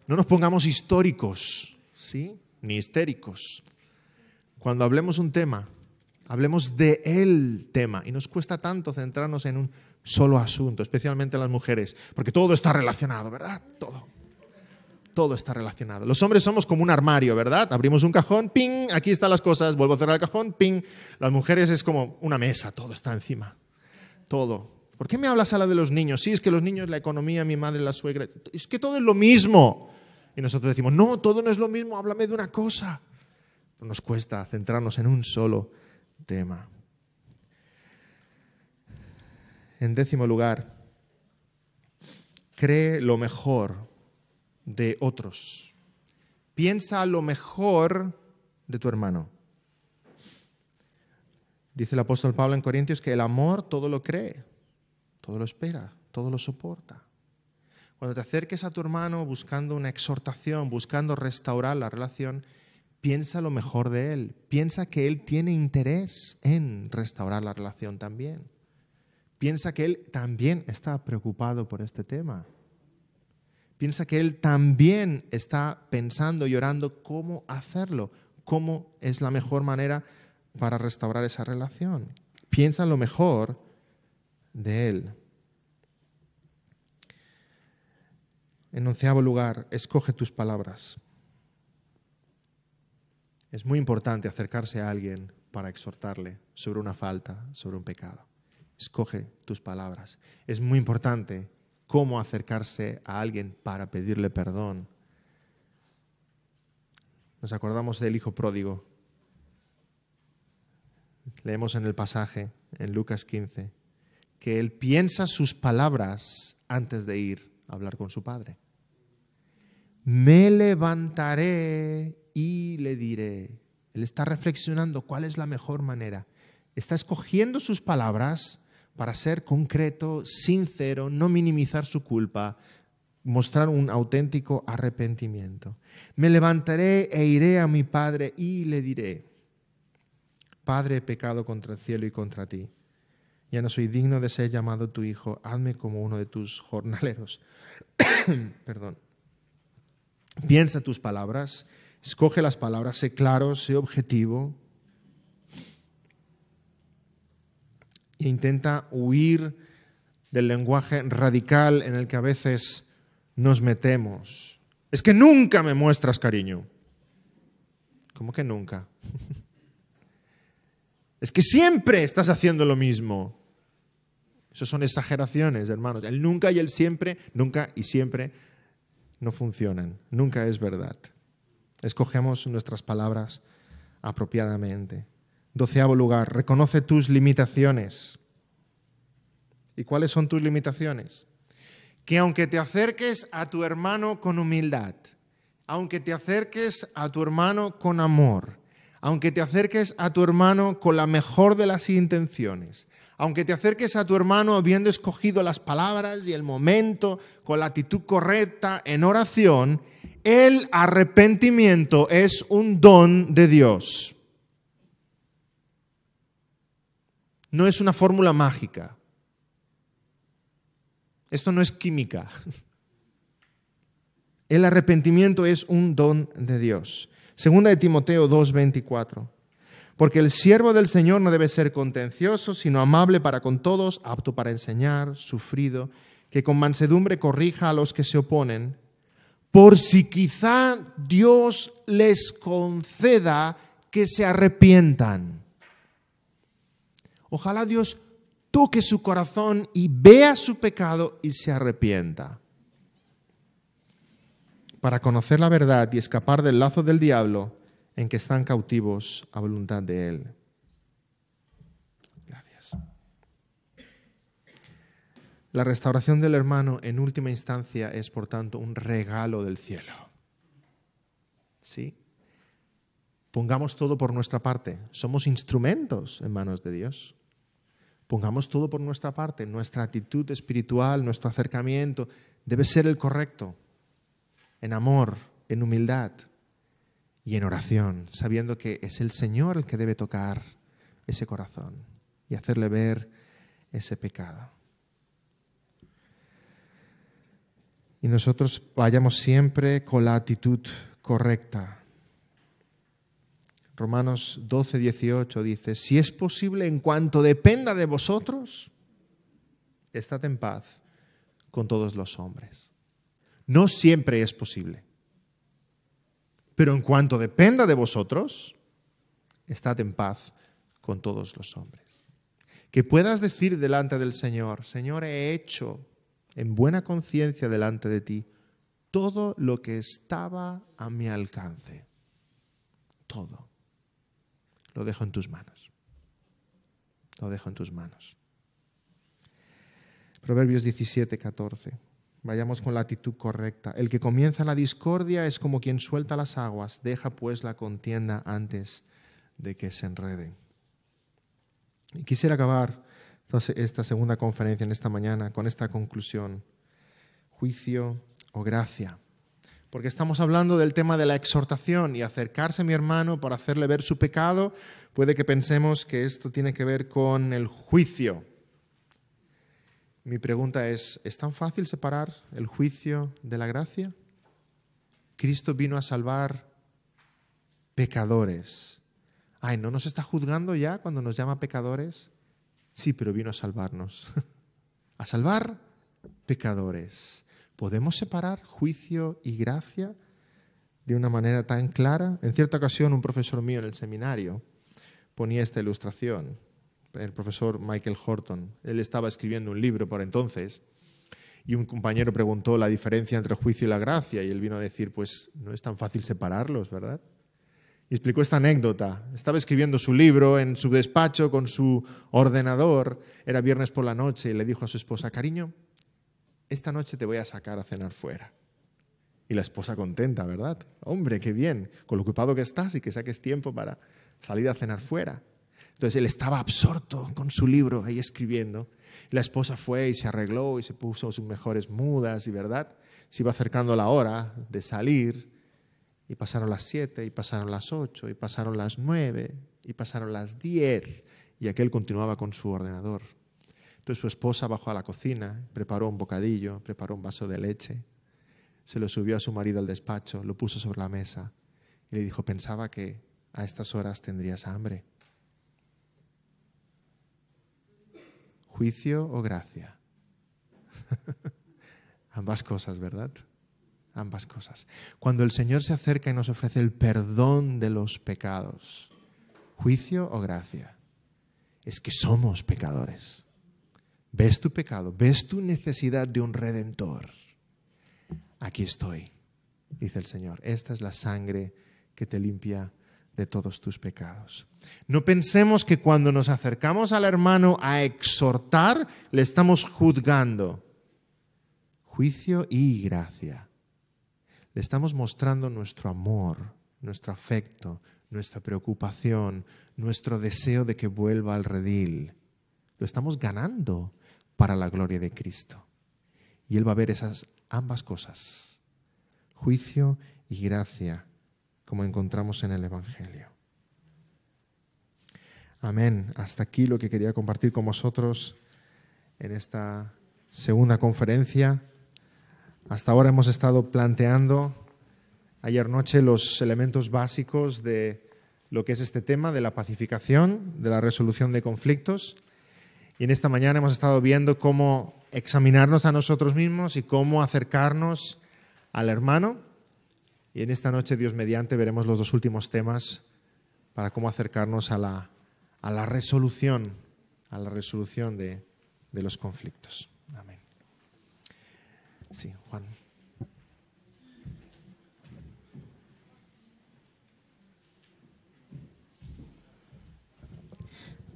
No nos pongamos históricos, ¿sí? Ni histéricos. Cuando hablemos un tema, hablemos de el tema. Y nos cuesta tanto centrarnos en un solo asunto, especialmente las mujeres, porque todo está relacionado, ¿verdad? Todo está relacionado. Los hombres somos como un armario, ¿verdad? Abrimos un cajón, ping, aquí están las cosas, vuelvo a cerrar el cajón, ping. Las mujeres es como una mesa, todo está encima. Todo. ¿Por qué me hablas a la de los niños? Sí, es que los niños, la economía, mi madre, la suegra, es que todo es lo mismo. Y nosotros decimos: no, todo no es lo mismo, háblame de una cosa. Pero nos cuesta centrarnos en un solo tema. En décimo lugar, cree lo mejor de otros. Piensa lo mejor de tu hermano. Dice el apóstol Pablo en Corintios que el amor todo lo cree, todo lo espera, todo lo soporta. Cuando te acerques a tu hermano buscando una exhortación, buscando restaurar la relación, piensa lo mejor de él. Piensa que él tiene interés en restaurar la relación también. Piensa que él también está preocupado por este tema. Piensa que él también está pensando y orando cómo hacerlo, cómo es la mejor manera para restaurar esa relación. Piensa lo mejor de él. En 11º lugar, escoge tus palabras. Es muy importante acercarse a alguien para exhortarle sobre una falta, sobre un pecado. Escoge tus palabras. Es muy importante cómo acercarse a alguien para pedirle perdón. Nos acordamos del hijo pródigo. Leemos en el pasaje, en Lucas 15, que él piensa sus palabras antes de ir a hablar con su padre. Me levantaré y le diré. Él está reflexionando cuál es la mejor manera. Está escogiendo sus palabras para ser concreto, sincero, no minimizar su culpa, mostrar un auténtico arrepentimiento. Me levantaré e iré a mi padre y le diré: Padre, he pecado contra el cielo y contra ti. Ya no soy digno de ser llamado tu hijo. Hazme como uno de tus jornaleros. Perdón. Piensa tus palabras, escoge las palabras, sé claro, sé objetivo. E intenta huir del lenguaje radical en el que a veces nos metemos. Es que nunca me muestras cariño. ¿Cómo que nunca? Es que siempre estás haciendo lo mismo. Eso son exageraciones, hermanos. El nunca y el siempre, nunca y siempre no funcionan. Nunca es verdad. Escogemos nuestras palabras apropiadamente. 12º lugar, reconoce tus limitaciones. ¿Y cuáles son tus limitaciones? Que aunque te acerques a tu hermano con humildad, aunque te acerques a tu hermano con amor, aunque te acerques a tu hermano con la mejor de las intenciones, aunque te acerques a tu hermano habiendo escogido las palabras y el momento con la actitud correcta en oración, el arrepentimiento es un don de Dios. No es una fórmula mágica. Esto no es química. El arrepentimiento es un don de Dios. Segunda de Timoteo 2:24. Porque el siervo del Señor no debe ser contencioso, sino amable para con todos, apto para enseñar, sufrido, que con mansedumbre corrija a los que se oponen, por si quizá Dios les conceda que se arrepientan. Ojalá Dios toque su corazón y vea su pecado y se arrepienta. Para conocer la verdad y escapar del lazo del diablo en que están cautivos a voluntad de Él. Gracias. La restauración del hermano en última instancia es, por tanto, un regalo del cielo. ¿Sí? Pongamos todo por nuestra parte. Somos instrumentos en manos de Dios. Pongamos todo por nuestra parte. Nuestra actitud espiritual, nuestro acercamiento debe ser el correcto. En amor, en humildad y en oración, sabiendo que es el Señor el que debe tocar ese corazón y hacerle ver ese pecado. Y nosotros vayamos siempre con la actitud correcta. Romanos 12:18 dice, si es posible, en cuanto dependa de vosotros, estad en paz con todos los hombres. No siempre es posible. Pero en cuanto dependa de vosotros, estad en paz con todos los hombres. Que puedas decir delante del Señor, Señor, he hecho en buena conciencia delante de ti todo lo que estaba a mi alcance. Todo. Lo dejo en tus manos. Lo dejo en tus manos. Proverbios 17:14. Vayamos con la actitud correcta. El que comienza la discordia es como quien suelta las aguas. Deja pues la contienda antes de que se enreden. Y quisiera acabar esta segunda conferencia en esta mañana con esta conclusión. Juicio o gracia. Porque estamos hablando del tema de la exhortación y acercarse a mi hermano para hacerle ver su pecado. Puede que pensemos que esto tiene que ver con el juicio. Mi pregunta ¿es tan fácil separar el juicio de la gracia? Cristo vino a salvar pecadores. Ay, ¿no nos está juzgando ya cuando nos llama pecadores? Sí, pero vino a salvarnos. A salvar pecadores. ¿Podemos separar juicio y gracia de una manera tan clara? En cierta ocasión, un profesor mío en el seminario ponía esta ilustración. El profesor Michael Horton. Él estaba escribiendo un libro por entonces y un compañero preguntó la diferencia entre el juicio y la gracia y él vino a decir, pues no es tan fácil separarlos, ¿verdad? Y explicó esta anécdota. Estaba escribiendo su libro en su despacho con su ordenador. Era viernes por la noche y le dijo a su esposa, cariño, esta noche te voy a sacar a cenar fuera. Y la esposa contenta, ¿verdad? Hombre, qué bien, con lo ocupado que estás y que saques tiempo para salir a cenar fuera. Entonces él estaba absorto con su libro ahí escribiendo. La esposa fue y se arregló y se puso sus mejores mudas y ¿verdad? Se iba acercando la hora de salir y pasaron las 7 y pasaron las 8 y pasaron las 9 y pasaron las 10 y aquel continuaba con su ordenador. Entonces su esposa bajó a la cocina, preparó un bocadillo, preparó un vaso de leche, se lo subió a su marido al despacho, lo puso sobre la mesa y le dijo, pensaba que a estas horas tendrías hambre. ¿Juicio o gracia? Ambas cosas, ¿verdad? Ambas cosas. Cuando el Señor se acerca y nos ofrece el perdón de los pecados, ¿juicio o gracia? Es que somos pecadores. ¿Ves tu pecado? ¿Ves tu necesidad de un redentor? Aquí estoy, dice el Señor. Esta es la sangre que te limpia de todos tus pecados. No pensemos que cuando nos acercamos al hermano a exhortar, le estamos juzgando. Juicio y gracia. Le estamos mostrando nuestro amor, nuestro afecto, nuestra preocupación, nuestro deseo de que vuelva al redil. Lo estamos ganando para la gloria de Cristo. Y Él va a ver esas ambas cosas, juicio y gracia, como encontramos en el Evangelio. Amén. Hasta aquí lo que quería compartir con vosotros en esta segunda conferencia. Hasta ahora hemos estado planteando ayer noche los elementos básicos de lo que es este tema de la pacificación, de la resolución de conflictos. Y en esta mañana hemos estado viendo cómo examinarnos a nosotros mismos y cómo acercarnos al hermano. Y en esta noche, Dios mediante, veremos los dos últimos temas para cómo acercarnos a la resolución de los conflictos. Amén. Sí, Juan.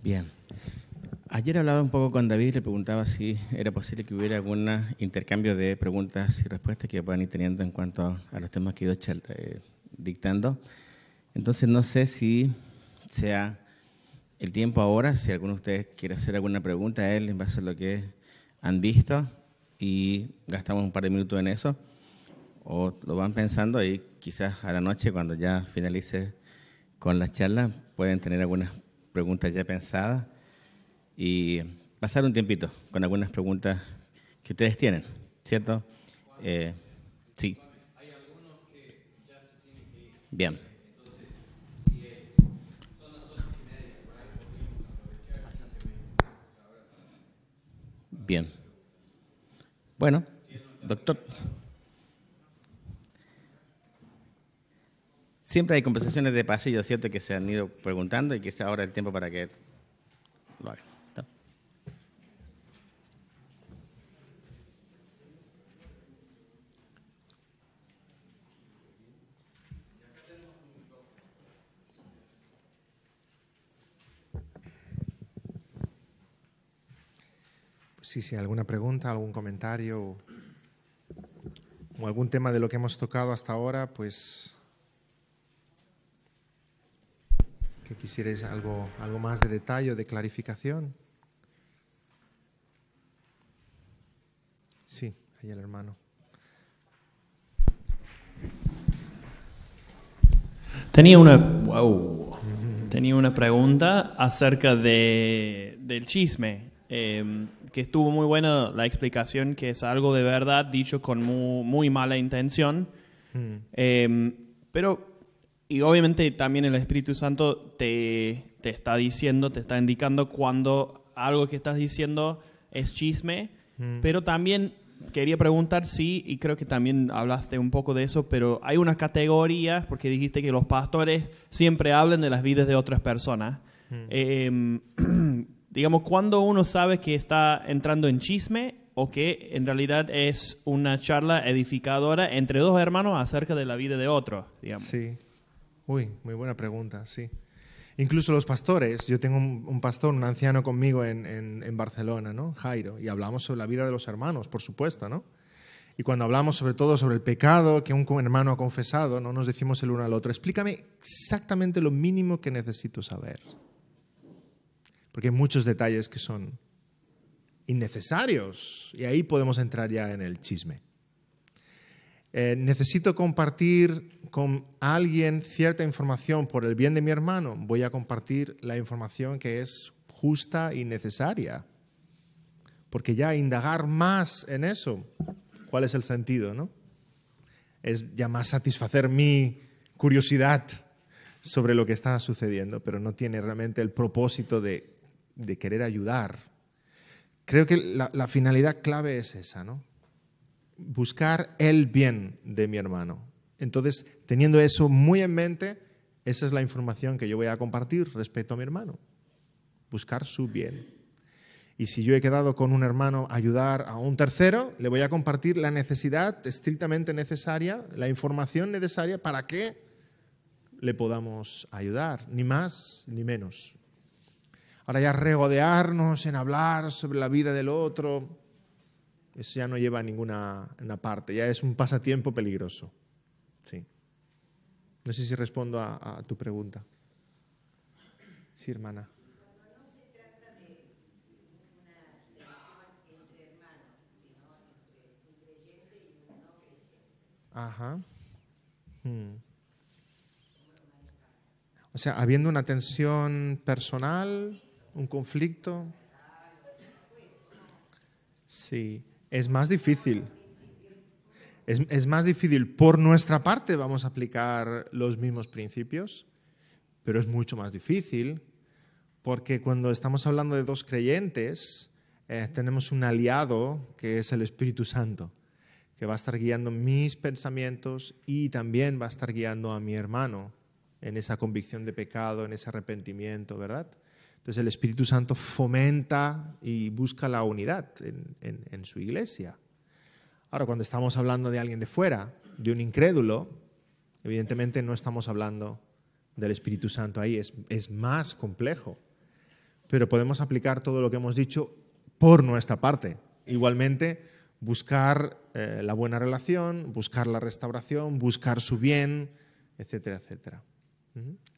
Bien. Ayer hablaba un poco con David y le preguntaba si era posible que hubiera algún intercambio de preguntas y respuestas que puedan ir teniendo en cuanto a los temas que he ido dictando. Entonces no sé si sea el tiempo ahora, si alguno de ustedes quiere hacer alguna pregunta a él en base a lo que han visto y gastamos un par de minutos en eso, o lo van pensando y quizás a la noche cuando ya finalice con la charla pueden tener algunas preguntas ya pensadas y pasar un tiempito con algunas preguntas que ustedes tienen, ¿cierto? Sí. Hay algunos que ya se tienen que ir. Bien. Entonces, si son las 8:30, por ahí podríamos aprovechar 15 minutos ahora. Bien. Bueno, doctor. Siempre hay conversaciones de pasillo, ¿cierto? Que se han ido preguntando y que sea ahora el tiempo para que lo hagan. Sí, alguna pregunta, algún comentario o algún tema de lo que hemos tocado hasta ahora, pues que quisierais algo más de detalle o de clarificación. Sí, ahí el hermano. Tenía una pregunta acerca del chisme. Que estuvo muy buena la explicación, que es algo de verdad dicho con muy mala intención. Y obviamente también el Espíritu Santo te está diciendo, te está indicando cuando algo que estás diciendo es chisme. Pero también quería preguntar y creo que también hablaste un poco de eso, pero hay unas categorías, porque dijiste que los pastores siempre hablan de las vidas de otras personas. Digamos, ¿cuándo uno sabe que está entrando en chisme o que en realidad es una charla edificadora entre dos hermanos acerca de la vida de otro, digamos? Sí. Muy buena pregunta, sí. Incluso los pastores, yo tengo un pastor, un anciano conmigo en Barcelona, ¿no? Jairo, y hablamos sobre la vida de los hermanos, por supuesto, ¿no? Y cuando hablamos sobre todo sobre el pecado que un hermano ha confesado, no nos decimos el uno al otro, explícame exactamente lo mínimo que necesito saber. Porque hay muchos detalles que son innecesarios y ahí podemos entrar ya en el chisme. Necesito compartir con alguien cierta información por el bien de mi hermano, voy a compartir la información que es justa y necesaria. Porque ya indagar más en eso, ¿cuál es el sentido, no? Es ya más satisfacer mi curiosidad sobre lo que está sucediendo, pero no tiene realmente el propósito de querer ayudar. Creo que la finalidad clave es esa, ¿no? Buscar el bien de mi hermano. Entonces, teniendo eso muy en mente, esa es la información que yo voy a compartir respecto a mi hermano. Buscar su bien. Y si yo he quedado con un hermano a ayudar a un tercero, le voy a compartir la necesidad estrictamente necesaria, la información necesaria para que le podamos ayudar, ni más ni menos. Ahora ya regodearnos en hablar sobre la vida del otro, eso ya no lleva a ninguna parte, ya es un pasatiempo peligroso. Sí. No sé si respondo a tu pregunta. Sí, hermana. Ajá. O sea, habiendo una tensión personal, un conflicto. Sí, es más difícil. Es más difícil. Por nuestra parte vamos a aplicar los mismos principios, pero es mucho más difícil porque cuando estamos hablando de dos creyentes, tenemos un aliado que es el Espíritu Santo, que va a estar guiando mis pensamientos y también va a estar guiando a mi hermano en esa convicción de pecado, en ese arrepentimiento, ¿verdad? Entonces el Espíritu Santo fomenta y busca la unidad en su iglesia. Ahora, cuando estamos hablando de alguien de fuera, de un incrédulo, evidentemente no estamos hablando del Espíritu Santo ahí, es más complejo. Pero podemos aplicar todo lo que hemos dicho por nuestra parte. Igualmente, buscar la buena relación, buscar la restauración, buscar su bien, etcétera, etcétera.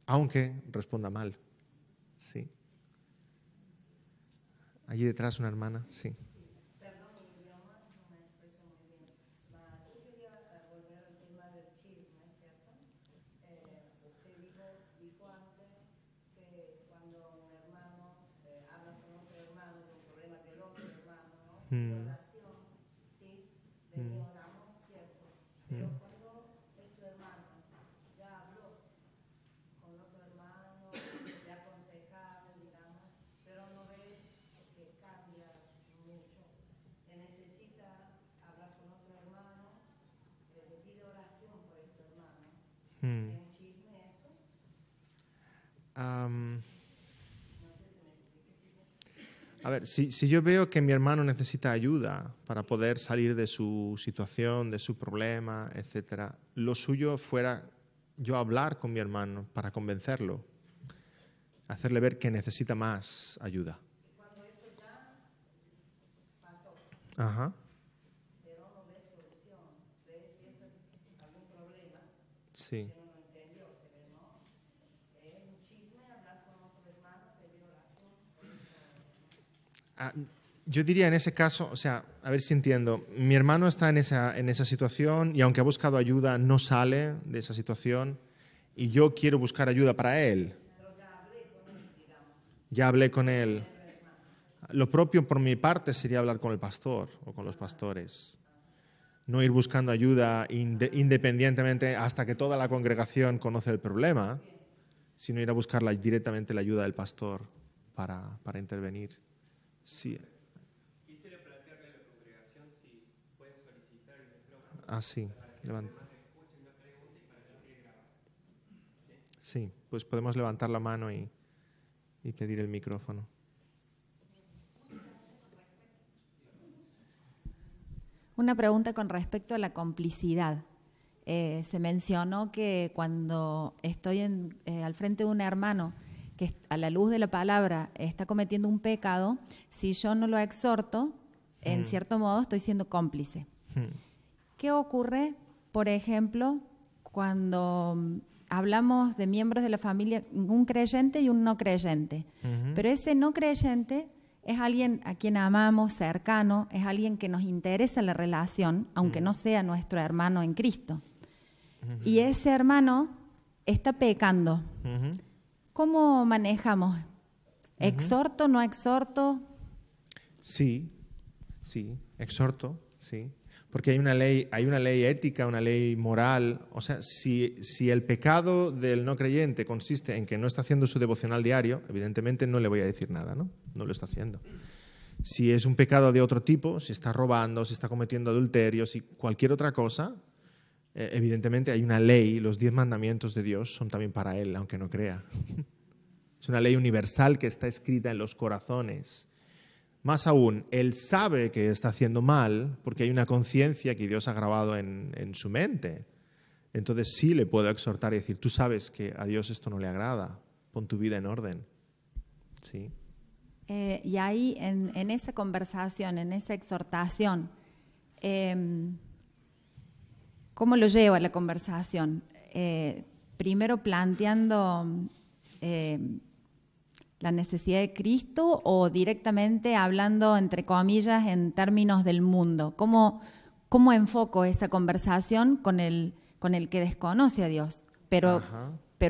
Aunque responda mal. Sí. Allí detrás una hermana, sí. Perdón, mi idioma no me expreso muy bien. Yo quería volver al tema del chisme, ¿cierto? Usted dijo antes que cuando un hermano habla con otro hermano de un problema del otro hermano, ¿no? De oración, ¿sí? De mi oramos, ¿cierto? Pero cuando este hermano ya habló con otro hermano, le ha aconsejado, digamos, pero no ve que cambia mucho, necesita hablar con otro hermano, le pide oración por este hermano. ¿Es un chisme esto? A ver, si yo veo que mi hermano necesita ayuda para poder salir de su situación, de su problema, etcétera, lo suyo fuera yo hablar con mi hermano para convencerlo, hacerle ver que necesita más ayuda. Cuando esto ya pasó, Ajá. pero no ve solución, ve siempre algún problema Sí. que no lo entendió, se ve, ¿no? Es un chisme hablar con otro hermano, pedir oración por Yo diría en ese caso, o sea, a ver si entiendo, mi hermano está en esa situación y aunque ha buscado ayuda no sale de esa situación y yo quiero buscar ayuda para él. Ya hablé con él. Lo propio por mi parte sería hablar con el pastor o con los pastores. No ir buscando ayuda independientemente hasta que toda la congregación conoce el problema, sino ir a buscar directamente la ayuda del pastor para intervenir. Sí. Quisiera plantearle a la congregación si pueden solicitar el micrófono. Ah, sí. Sí, pues podemos levantar la mano y pedir el micrófono. Una pregunta con respecto a la complicidad. Se mencionó que cuando estoy al frente de un hermano que a la luz de la palabra está cometiendo un pecado, si yo no lo exhorto, en cierto modo estoy siendo cómplice. ¿Qué ocurre, por ejemplo, cuando hablamos de miembros de la familia, un creyente y un no creyente? Pero ese no creyente es alguien a quien amamos, cercano, es alguien que nos interesa la relación, aunque no sea nuestro hermano en Cristo. Y ese hermano está pecando. ¿Cómo manejamos? ¿Exhorto, no exhorto? Sí, exhorto, sí. Porque hay una ley ética, una ley moral. O sea, si el pecado del no creyente consiste en que no está haciendo su devocional diario, evidentemente no le voy a decir nada, ¿no? No lo está haciendo. Si es un pecado de otro tipo, si está robando, si está cometiendo adulterio, si cualquier otra cosa, evidentemente hay una ley, los 10 mandamientos de Dios son también para él, aunque no crea. Es una ley universal que está escrita en los corazones. Más aún, él sabe que está haciendo mal porque hay una conciencia que Dios ha grabado en su mente. Entonces sí le puedo exhortar y decir, tú sabes que a Dios esto no le agrada, pon tu vida en orden. Sí. Y ahí, en esa conversación, en esa exhortación, ¿Cómo lo llevo a la conversación? Primero planteando la necesidad de Cristo o directamente hablando, entre comillas, en términos del mundo. ¿Cómo enfoco esa conversación con el que desconoce a Dios? Pero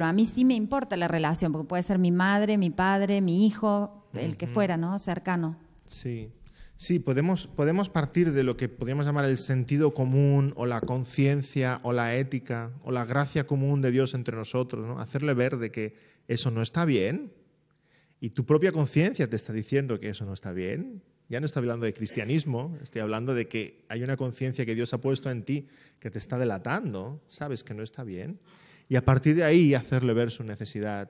a mí sí me importa la relación, porque puede ser mi madre, mi padre, mi hijo, el que fuera, ¿no? Cercano. Sí. Sí, podemos partir de lo que podríamos llamar el sentido común o la conciencia o la ética o la gracia común de Dios entre nosotros, ¿no? Hacerle ver de que eso no está bien y tu propia conciencia te está diciendo que eso no está bien. Ya no estoy hablando de cristianismo, estoy hablando de que hay una conciencia que Dios ha puesto en ti que te está delatando, sabes que no está bien. Y a partir de ahí hacerle ver su necesidad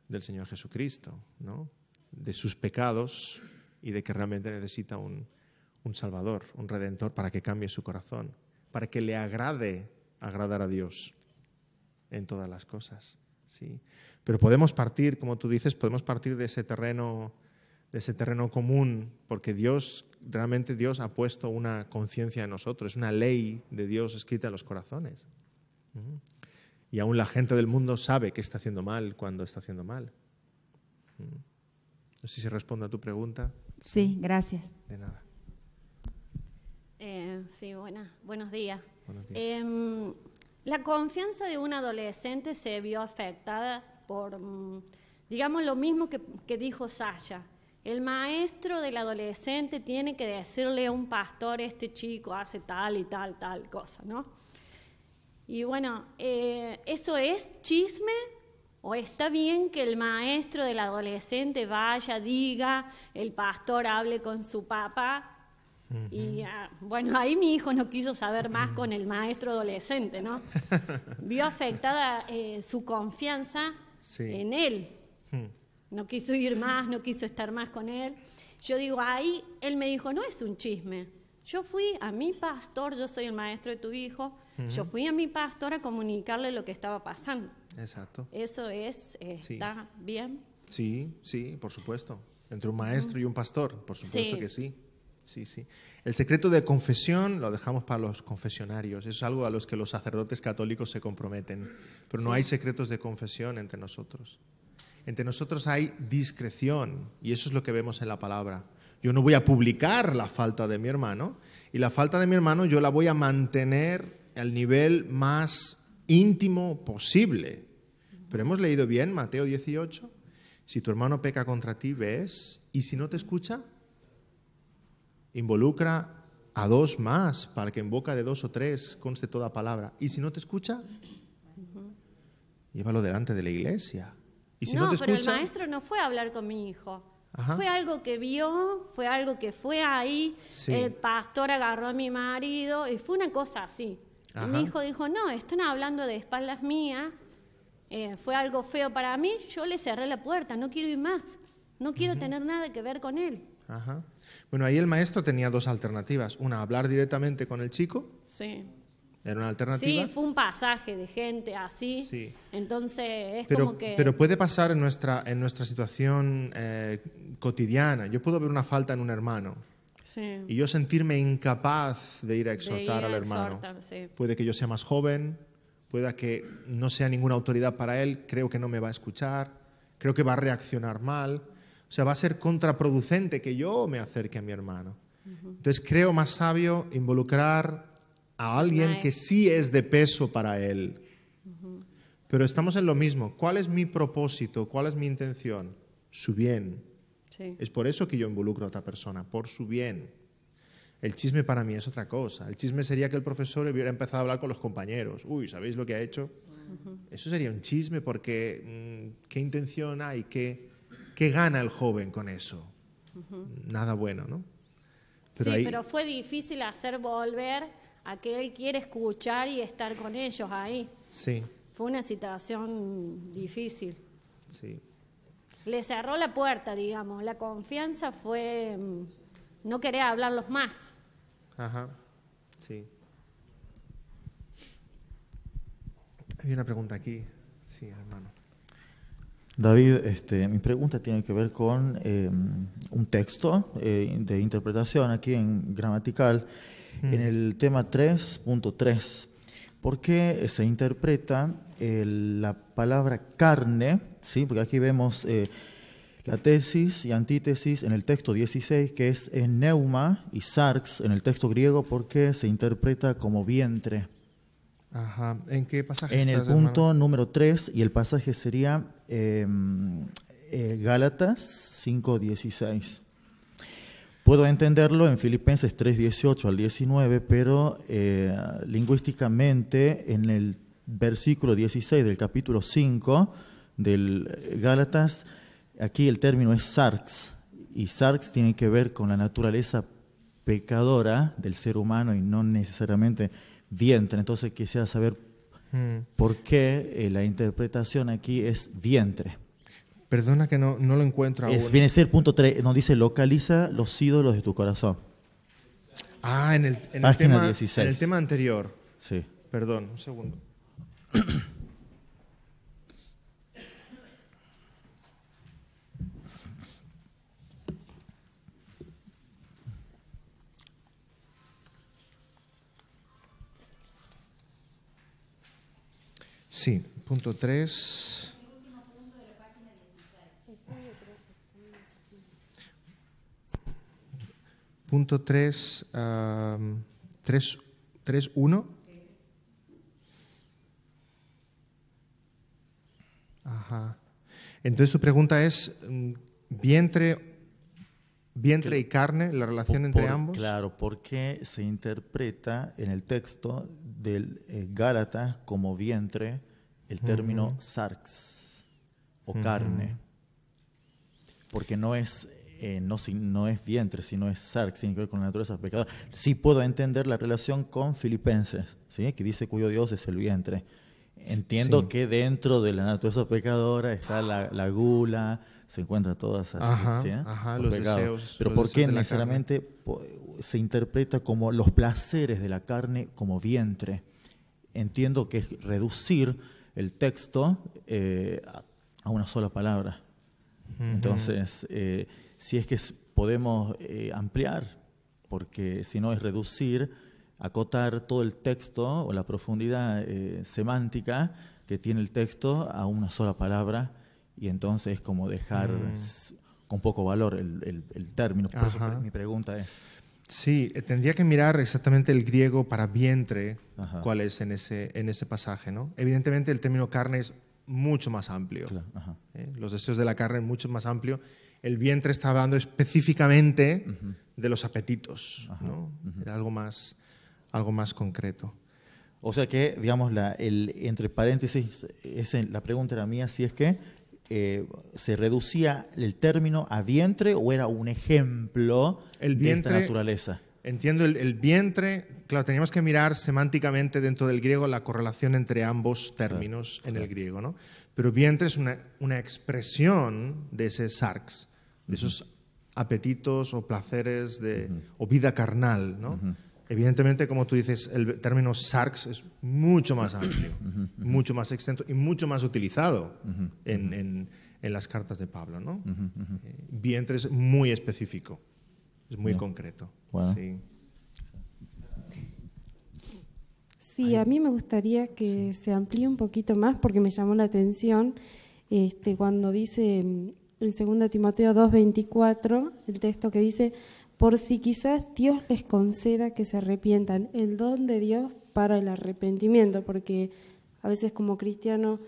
del Señor Jesucristo, ¿no? De sus pecados y de que realmente necesita un Salvador, un Redentor para que cambie su corazón, para que le agrade agradar a Dios en todas las cosas. ¿Sí? Pero podemos partir, como tú dices, podemos partir de ese terreno común, porque realmente Dios ha puesto una conciencia en nosotros, es una ley de Dios escrita en los corazones. Y aún la gente del mundo sabe que está haciendo mal cuando está haciendo mal. No sé si respondo a tu pregunta. Sí, gracias. De nada. Sí, buenos días. Buenos días. La confianza de un adolescente se vio afectada por, digamos, lo mismo que dijo Sasha. El maestro del adolescente tiene que decirle a un pastor, este chico hace tal y tal cosa, ¿no? Y bueno, ¿eso es chisme? ¿O está bien que el maestro del adolescente vaya, diga, el pastor hable con su papá? Y bueno, ahí mi hijo no quiso saber más con el maestro adolescente, ¿no? Vio afectada su confianza en él. No quiso ir más, no quiso estar más con él. Yo digo, ahí él me dijo, no es un chisme. Yo fui a mi pastor, yo soy el maestro de tu hijo, yo fui a mi pastor a comunicarle lo que estaba pasando. Exacto. ¿Eso está bien? Sí, por supuesto. Entre un maestro y un pastor, por supuesto que sí. Sí. El secreto de confesión lo dejamos para los confesionarios. Es algo a los que los sacerdotes católicos se comprometen. Pero no hay secretos de confesión entre nosotros. Entre nosotros hay discreción y eso es lo que vemos en la palabra. Yo no voy a publicar la falta de mi hermano y la falta de mi hermano yo la voy a mantener al nivel más íntimo posible. Pero hemos leído bien Mateo 18. Si tu hermano peca contra ti, ves, y si no te escucha, involucra a dos más para que en boca de 2 o 3 conste toda palabra. Y si no te escucha, llévalo delante de la iglesia. Y si no te pero escucha, el maestro no fue a hablar con mi hijo. Ajá. Fue algo que vio, fue algo que fue ahí. Sí. El pastor agarró a mi marido y fue una cosa así. Y mi hijo dijo, no, están hablando de espaldas mías. Fue algo feo para mí. Yo le cerré la puerta, no quiero ir más. No quiero tener nada que ver con él. Ajá. Bueno, ahí el maestro tenía 2 alternativas. Una, hablar directamente con el chico. Sí. Era una alternativa. Sí, fue un pasaje de gente así. Sí. Entonces Pero puede pasar en nuestra situación cotidiana. Yo puedo ver una falta en un hermano y yo sentirme incapaz de ir a exhortar al hermano. Puede que yo sea más joven, pueda que no sea ninguna autoridad para él, creo que no me va a escuchar, creo que va a reaccionar mal. O sea, va a ser contraproducente que yo me acerque a mi hermano. Entonces creo más sabio involucrar a alguien que sí es de peso para él. Pero estamos en lo mismo. ¿Cuál es mi propósito? ¿Cuál es mi intención? Su bien. Sí. Es por eso que yo involucro a otra persona, por su bien. El chisme para mí es otra cosa. El chisme sería que el profesor hubiera empezado a hablar con los compañeros. Uy, ¿sabéis lo que ha hecho? Eso sería un chisme porque ¿qué intención hay? ¿Qué gana el joven con eso? Nada bueno, ¿no? Pero fue difícil hacer volver a que él quiere escuchar y estar con ellos ahí. Sí. Fue una situación difícil. Sí. Le cerró la puerta, digamos. La confianza fue no querer hablarlos más. Ajá, sí. Hay una pregunta aquí. Sí, hermano. David, mi pregunta tiene que ver con un texto de interpretación aquí en Gramatical, en el tema 3.3. ¿Por qué se interpreta la palabra carne? ¿Sí? Porque aquí vemos la tesis y antítesis en el texto 16, que es neuma, y sarx en el texto griego, porque se interpreta como vientre. Ajá. ¿En qué pasaje En el estás, punto hermano? número 3, y el pasaje sería Gálatas 5:16. Puedo entenderlo en Filipenses 3:18 al 19, pero lingüísticamente en el versículo 16 del capítulo 5 del Gálatas, aquí el término es sarx, y sarx tiene que ver con la naturaleza pecadora del ser humano y no necesariamente vientre. Entonces quisiera saber por qué la interpretación aquí es vientre. Perdona que no lo encuentro aún. Viene a ser punto 3, nos dice localiza los ídolos de tu corazón. Ah, en el Página tema, 16. en el tema anterior. Sí. Perdón, un segundo. Sí, punto 3. Punto 3, 3.1. Ajá. Entonces tu pregunta es vientre y carne, la relación entre ambos. Claro, porque se interpreta en el texto del Gálatas como vientre el término sarx o carne, porque no es vientre, sino es sarx, tiene que ver con la naturaleza pecadora. Sí puedo entender la relación con Filipenses, ¿sí? Que dice cuyo Dios es el vientre. Entiendo que dentro de la naturaleza pecadora está la gula, se encuentran todas así, ¿sí? Los deseos. Pero los ¿por deseos qué de la necesariamente se interpreta como los placeres de la carne como vientre? Entiendo que es reducir el texto a una sola palabra. Entonces, si es que podemos ampliar, porque si no es reducir, acotar todo el texto o la profundidad semántica que tiene el texto a una sola palabra, y entonces es como dejar con poco valor el término. Por eso mi pregunta es... Sí, tendría que mirar exactamente el griego para vientre, Ajá. cuál es en ese pasaje, ¿no? Evidentemente el término carne es mucho más amplio. Claro, ajá. Los deseos de la carne es mucho más amplio. El vientre está hablando específicamente de los apetitos, ¿no? Era algo más concreto. O sea que, digamos, entre paréntesis, la pregunta era mía, si es que se reducía el término a vientre o era un ejemplo de esta naturaleza. Entiendo, el vientre, claro, teníamos que mirar semánticamente dentro del griego la correlación entre ambos términos en el griego, ¿no? Pero vientre es una expresión de ese sarx, de esos apetitos o placeres o vida carnal, ¿no? Evidentemente, como tú dices, el término sarx es mucho más amplio, mucho más extenso y mucho más utilizado en las cartas de Pablo, ¿no? Vientre es muy específico, es muy concreto. Wow. Sí. Sí, a mí me gustaría que se amplíe un poquito más porque me llamó la atención cuando dice en 2 Timoteo 2:24, el texto que dice: por si quizás Dios les conceda que se arrepientan, el don de Dios para el arrepentimiento, porque a veces como cristiano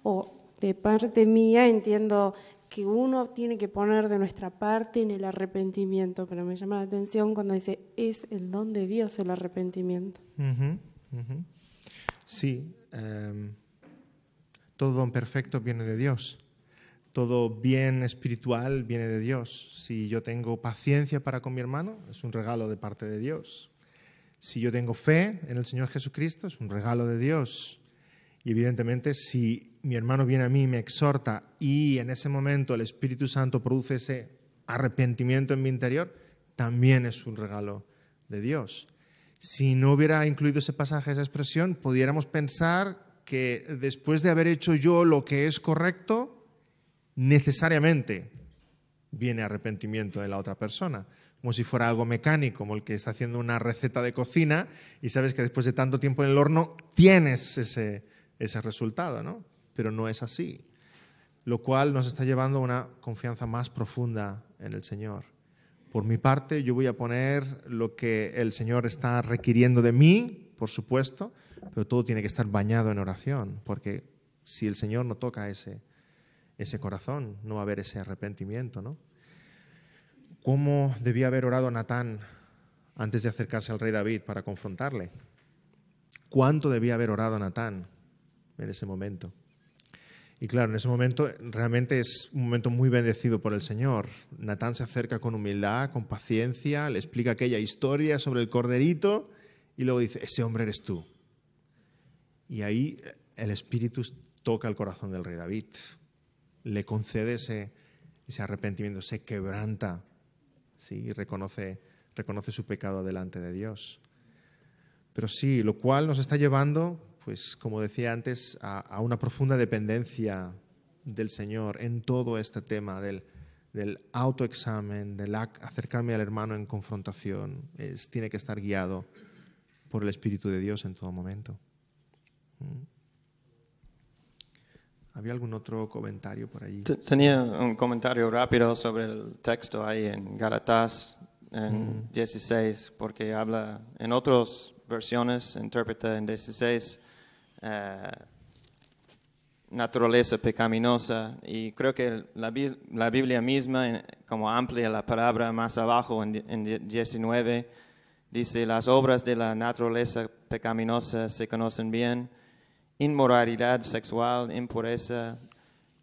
o de parte mía entiendo que uno tiene que poner de nuestra parte en el arrepentimiento, pero me llama la atención cuando dice es el don de Dios el arrepentimiento. Sí, todo don perfecto viene de Dios. Todo bien espiritual viene de Dios. Si yo tengo paciencia para con mi hermano, es un regalo de parte de Dios. Si yo tengo fe en el Señor Jesucristo, es un regalo de Dios. Y evidentemente, si mi hermano viene a mí y me exhorta y en ese momento el Espíritu Santo produce ese arrepentimiento en mi interior, también es un regalo de Dios. Si no hubiera incluido ese pasaje, esa expresión, pudiéramos pensar que después de haber hecho yo lo que es correcto, necesariamente viene arrepentimiento de la otra persona. como si fuera algo mecánico, como el que está haciendo una receta de cocina y sabes que después de tanto tiempo en el horno tienes ese resultado, ¿no? Pero no es así, lo cual nos está llevando a una confianza más profunda en el Señor. Por mi parte, yo voy a poner lo que el Señor está requiriendo de mí, por supuesto, pero todo tiene que estar bañado en oración, porque si el Señor no toca ese corazón, no va a haber ese arrepentimiento, ¿no? ¿Cómo debía haber orado Natán antes de acercarse al rey David para confrontarle? ¿Cuánto debía haber orado Natán en ese momento? Y claro, en ese momento realmente es un momento muy bendecido por el Señor. Natán se acerca con humildad, con paciencia, le explica aquella historia sobre el corderito y luego dice, ese hombre eres tú. Y ahí el Espíritu toca el corazón del rey David, le concede ese arrepentimiento, se quebranta, ¿sí? Y reconoce su pecado delante de Dios. Pero sí, lo cual nos está llevando, pues como decía antes, a una profunda dependencia del Señor en todo este tema del autoexamen, del acercarme al hermano en confrontación. Tiene que estar guiado por el Espíritu de Dios en todo momento. ¿Había algún otro comentario por allí? Tenía un comentario rápido sobre el texto ahí en Gálatas en 16, porque habla en otras versiones, interpreta en 16 naturaleza pecaminosa, y creo que la Biblia misma, como amplia la palabra más abajo en 19, dice: las obras de la naturaleza pecaminosa se conocen bien: inmoralidad sexual, impureza,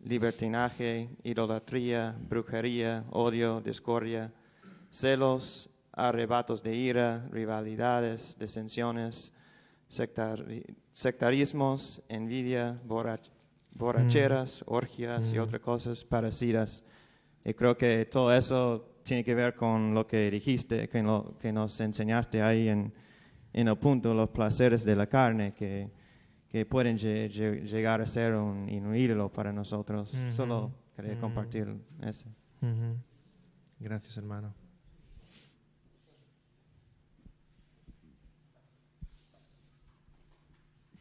libertinaje, idolatría, brujería, odio, discordia, celos, arrebatos de ira, rivalidades, disensiones, sectarismos, envidia, borracheras, orgías y otras cosas parecidas. Y creo que todo eso tiene que ver con lo que dijiste, que nos enseñaste ahí en el punto, los placeres de la carne, que pueden llegar a ser un ídolo para nosotros. Solo quería compartir eso. Gracias, hermano.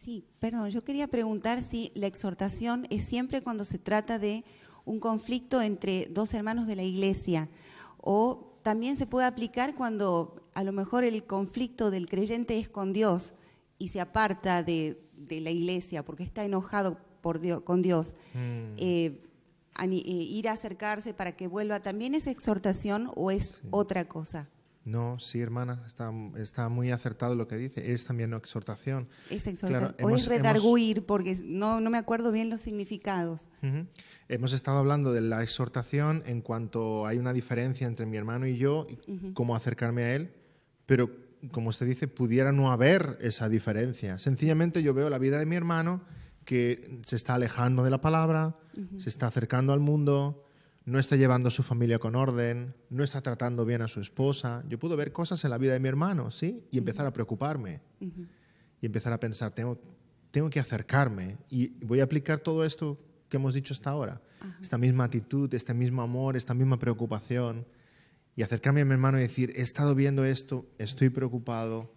Sí, perdón, yo quería preguntar si la exhortación es siempre cuando se trata de un conflicto entre dos hermanos de la iglesia, o también se puede aplicar cuando a lo mejor el conflicto del creyente es con Dios y se aparta de la iglesia porque está enojado con Dios. Ir a acercarse para que vuelva, ¿también es exhortación o es otra cosa? No, sí, hermana, está muy acertado lo que dice. Es también una exhortación. Es exhortación. Claro, o es redarguir, porque no me acuerdo bien los significados. Hemos estado hablando de la exhortación en cuanto hay una diferencia entre mi hermano y yo, cómo acercarme a él, pero como usted dice, pudiera no haber esa diferencia. Sencillamente yo veo la vida de mi hermano que se está alejando de la palabra, se está acercando al mundo, no está llevando a su familia con orden, no está tratando bien a su esposa. Yo puedo ver cosas en la vida de mi hermano, ¿sí? Y empezar a preocuparme. Y empezar a pensar, tengo que acercarme. Y voy a aplicar todo esto que hemos dicho hasta ahora. Esta misma actitud, este mismo amor, esta misma preocupación. Y acercarme a mi hermano y decir, he estado viendo esto, estoy preocupado,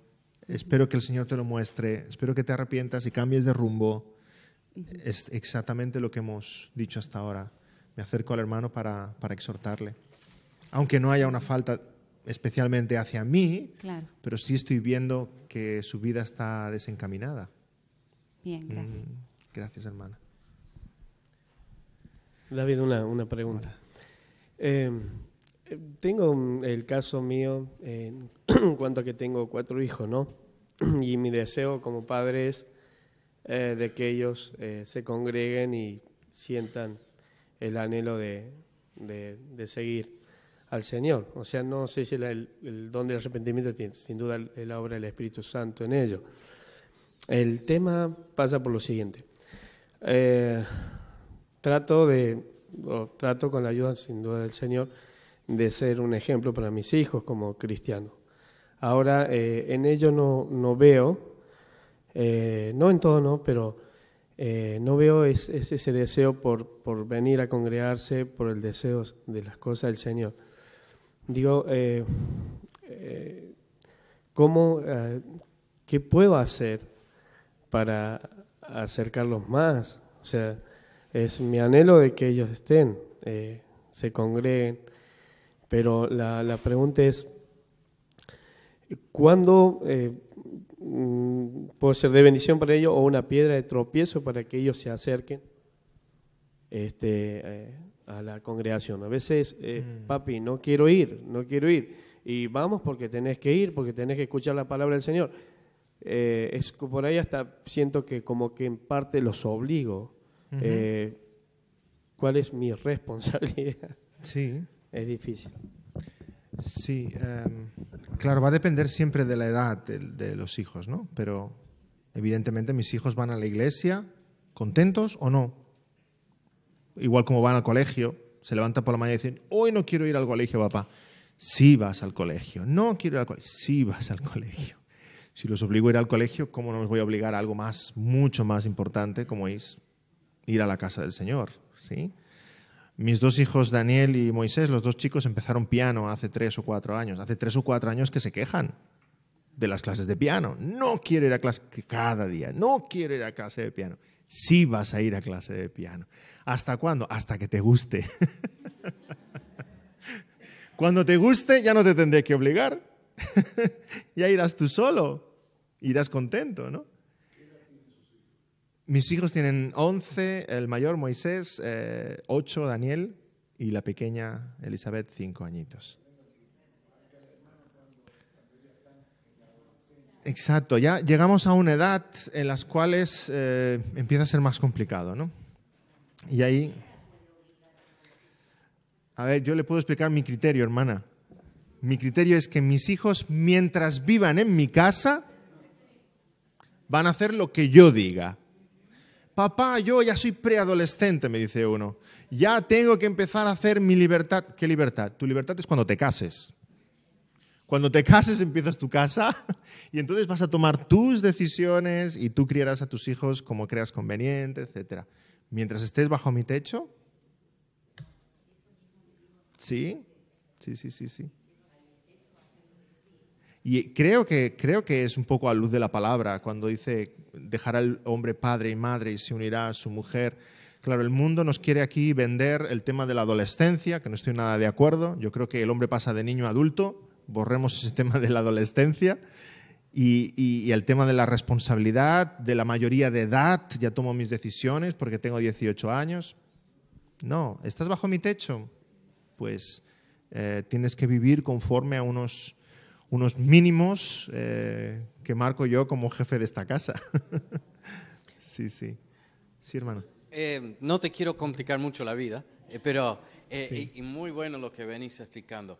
espero que el Señor te lo muestre, espero que te arrepientas y cambies de rumbo. Es exactamente lo que hemos dicho hasta ahora. Me acerco al hermano para exhortarle. Aunque no haya una falta especialmente hacia mí, claro, pero sí estoy viendo que su vida está desencaminada. Bien, gracias. Gracias, hermana. David, una pregunta. Tengo el caso mío en cuanto a que tengo 4 hijos, ¿no? Y mi deseo como padre es de que ellos se congreguen y sientan el anhelo de seguir al Señor. O sea, no sé si el don del arrepentimiento tiene, sin duda, la obra del Espíritu Santo en ello. El tema pasa por lo siguiente. Trato con la ayuda, sin duda, del Señor, de ser un ejemplo para mis hijos como cristianos. Ahora, en ello no veo, no en todo, no, pero no veo ese deseo por venir a congregarse, por el deseo de las cosas del Señor. Digo, ¿cómo, qué puedo hacer para acercarlos más? O sea, es mi anhelo de que ellos estén, se congreguen, pero la pregunta es, ¿cuándo puede ser de bendición para ellos o una piedra de tropiezo para que ellos se acerquen a la congregación? A veces, papi, no quiero ir, y vamos porque tenés que escuchar la palabra del Señor. Es por ahí hasta siento que como que en parte los obligo. ¿Cuál es mi responsabilidad? Sí. Es difícil. Sí, claro, va a depender siempre de la edad de los hijos, ¿no? Pero evidentemente mis hijos van a la iglesia contentos o no. Igual como van al colegio, se levantan por la mañana y dicen, hoy no quiero ir al colegio, papá. Sí vas al colegio. No quiero ir al colegio. Sí vas al colegio. Si los obligo a ir al colegio, ¿cómo no los voy a obligar a algo más, mucho más importante, como es ir a la casa del Señor? ¿Sí? Mis dos hijos, Daniel y Moisés, los dos chicos empezaron piano hace 3 o 4 años. Hace 3 o 4 años que se quejan de las clases de piano. No quiero ir a clase cada día. No quiero ir a clase de piano. Sí vas a ir a clase de piano. ¿Hasta cuándo? Hasta que te guste. Cuando te guste ya no te tendré que obligar. Ya irás tú solo. Irás contento, ¿no? Mis hijos tienen 11, el mayor Moisés, 8 Daniel y la pequeña Elizabeth 5 añitos. Exacto, ya llegamos a una edad en las cuales empieza a ser más complicado, ¿no? Y ahí, a ver, yo le puedo explicar mi criterio, hermana. Mi criterio es que mis hijos, mientras vivan en mi casa, van a hacer lo que yo diga. Papá, yo ya soy preadolescente, me dice uno. Ya tengo que empezar a hacer mi libertad. ¿Qué libertad? Tu libertad es cuando te cases. Cuando te cases empiezas tu casa y entonces vas a tomar tus decisiones y tú criarás a tus hijos como creas conveniente, etc. Mientras estés bajo mi techo, sí. Y creo que es un poco a luz de la palabra cuando dice dejará el hombre padre y madre y se unirá a su mujer. Claro, el mundo nos quiere aquí vender el tema de la adolescencia, que no estoy nada de acuerdo. Yo creo que el hombre pasa de niño a adulto, borremos ese tema de la adolescencia y el tema de la responsabilidad, de la mayoría de edad, ya tomo mis decisiones porque tengo 18 años. No, ¿estás bajo mi techo? Pues tienes que vivir conforme a unos mínimos que marco yo como jefe de esta casa. Sí, hermano. No te quiero complicar mucho la vida, pero Sí. y muy bueno lo que venís explicando.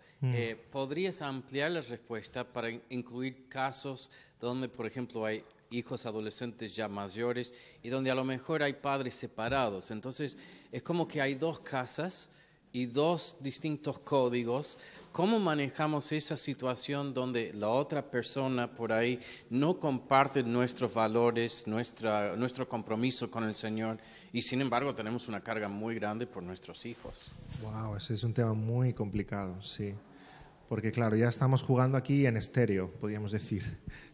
¿Podrías ampliar la respuesta para incluir casos donde, por ejemplo, hay hijos adolescentes ya mayores y donde a lo mejor hay padres separados? Entonces, es como que hay 2 casas y 2 distintos códigos. ¿Cómo manejamos esa situación donde la otra persona por ahí no comparte nuestros valores, nuestro compromiso con el Señor y sin embargo tenemos una carga muy grande por nuestros hijos? Wow, ese es un tema muy complicado, sí. Porque claro, ya estamos jugando aquí en estéreo, podríamos decir.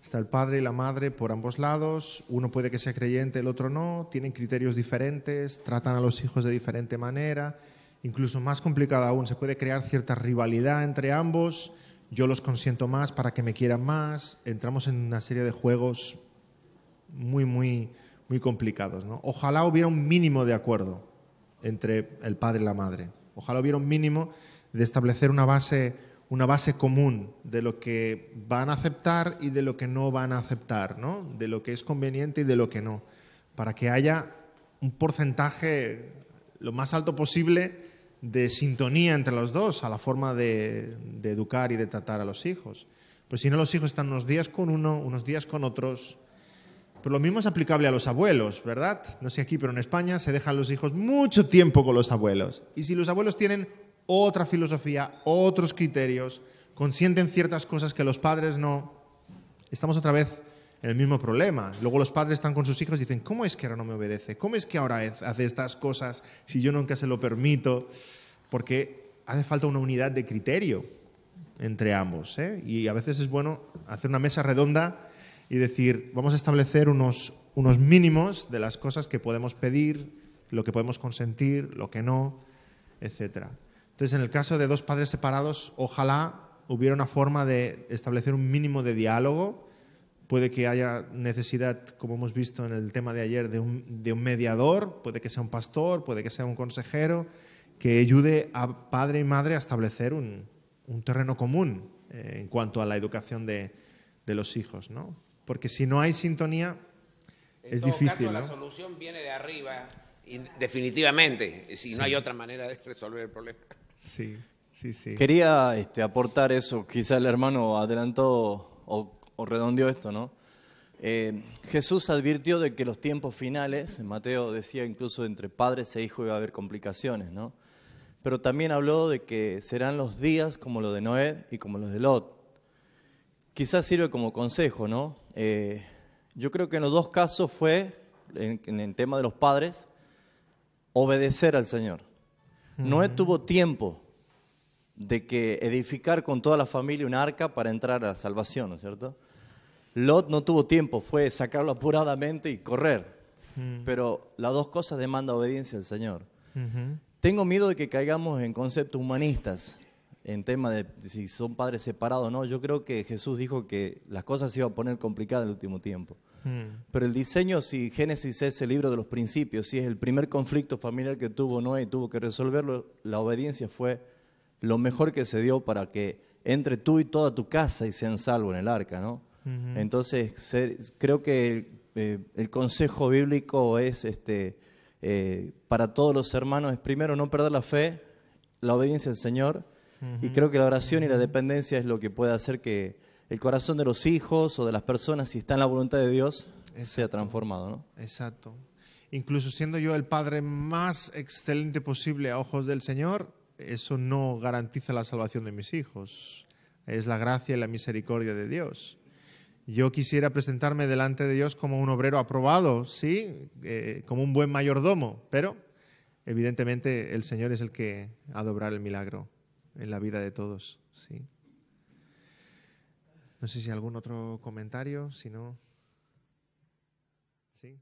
Está el padre y la madre por ambos lados, uno puede que sea creyente, el otro no, tienen criterios diferentes, tratan a los hijos de diferente manera. Incluso más complicado aún, se puede crear cierta rivalidad entre ambos, yo los consiento más para que me quieran más, entramos en una serie de juegos muy complicados, ¿no? Ojalá hubiera un mínimo de acuerdo entre el padre y la madre, ojalá hubiera un mínimo de establecer una base común de lo que van a aceptar y de lo que no van a aceptar, ¿no? De lo que es conveniente y de lo que no, para que haya un porcentaje lo más alto posible de sintonía entre los dos a la forma de educar y de tratar a los hijos. Pues si no, los hijos están unos días con uno, unos días con otros. Pero lo mismo es aplicable a los abuelos, ¿verdad? No sé aquí, pero en España se dejan los hijos mucho tiempo con los abuelos. Y si los abuelos tienen otra filosofía, otros criterios, consienten ciertas cosas que los padres no, estamos otra vez en el mismo problema. Luego los padres están con sus hijos y dicen, ¿cómo es que ahora no me obedece? ¿Cómo es que ahora hace estas cosas si yo nunca se lo permito? Porque hace falta una unidad de criterio. entre ambos, ¿eh? Y a veces es bueno hacer una mesa redonda y decir, vamos a establecer unos mínimos de las cosas que podemos pedir, lo que podemos consentir, lo que no, etcétera. Entonces, en el caso de dos padres separados, ojalá hubiera una forma de establecer un mínimo de diálogo. Puede que haya necesidad, como hemos visto en el tema de ayer, de un mediador, puede que sea un pastor, puede que sea un consejero, que ayude a padre y madre a establecer un terreno común en cuanto a la educación de los hijos, ¿no? Porque si no hay sintonía, es difícil. En todo caso, ¿no? la solución viene de arriba, definitivamente, si no hay otra manera de resolver el problema. Sí, sí, sí. Quería aportar eso, quizá el hermano adelantó o redondeó esto, ¿no? Jesús advirtió de que los tiempos finales, en Mateo decía incluso entre padres e hijos iba a haber complicaciones, ¿no? Pero también habló de que serán los días como los de Noé y como los de Lot. Quizás sirve como consejo, ¿no? Yo creo que en los dos casos fue, en el tema de los padres, obedecer al Señor. Noé tuvo tiempo de que edificar con toda la familia un arca para entrar a la salvación, ¿no es cierto? Lot no tuvo tiempo, fue sacarlo apuradamente y correr. Pero las dos cosas demandan obediencia al Señor. Tengo miedo de que caigamos en conceptos humanistas, en tema de si son padres separados o no. Yo creo que Jesús dijo que las cosas se iban a poner complicadas en el último tiempo. Pero el diseño, si Génesis es el libro de los principios, si es el primer conflicto familiar que tuvo Noé y tuvo que resolverlo, la obediencia fue lo mejor que se dio para que entre tú y toda tu casa y sean salvos en el arca, ¿no? Entonces, creo que el consejo bíblico es, para todos los hermanos, es primero no perder la fe, la obediencia al Señor, y creo que la oración y la dependencia es lo que puede hacer que el corazón de los hijos o de las personas, si está en la voluntad de Dios, sea transformado, ¿no? Exacto. Incluso siendo yo el padre más excelente posible a ojos del Señor, eso no garantiza la salvación de mis hijos. Es la gracia y la misericordia de Dios. Yo quisiera presentarme delante de Dios como un obrero aprobado, sí, como un buen mayordomo, pero evidentemente el Señor es el que ha de obrar el milagro en la vida de todos, sí. No sé si algún otro comentario, si no... ¿Sí?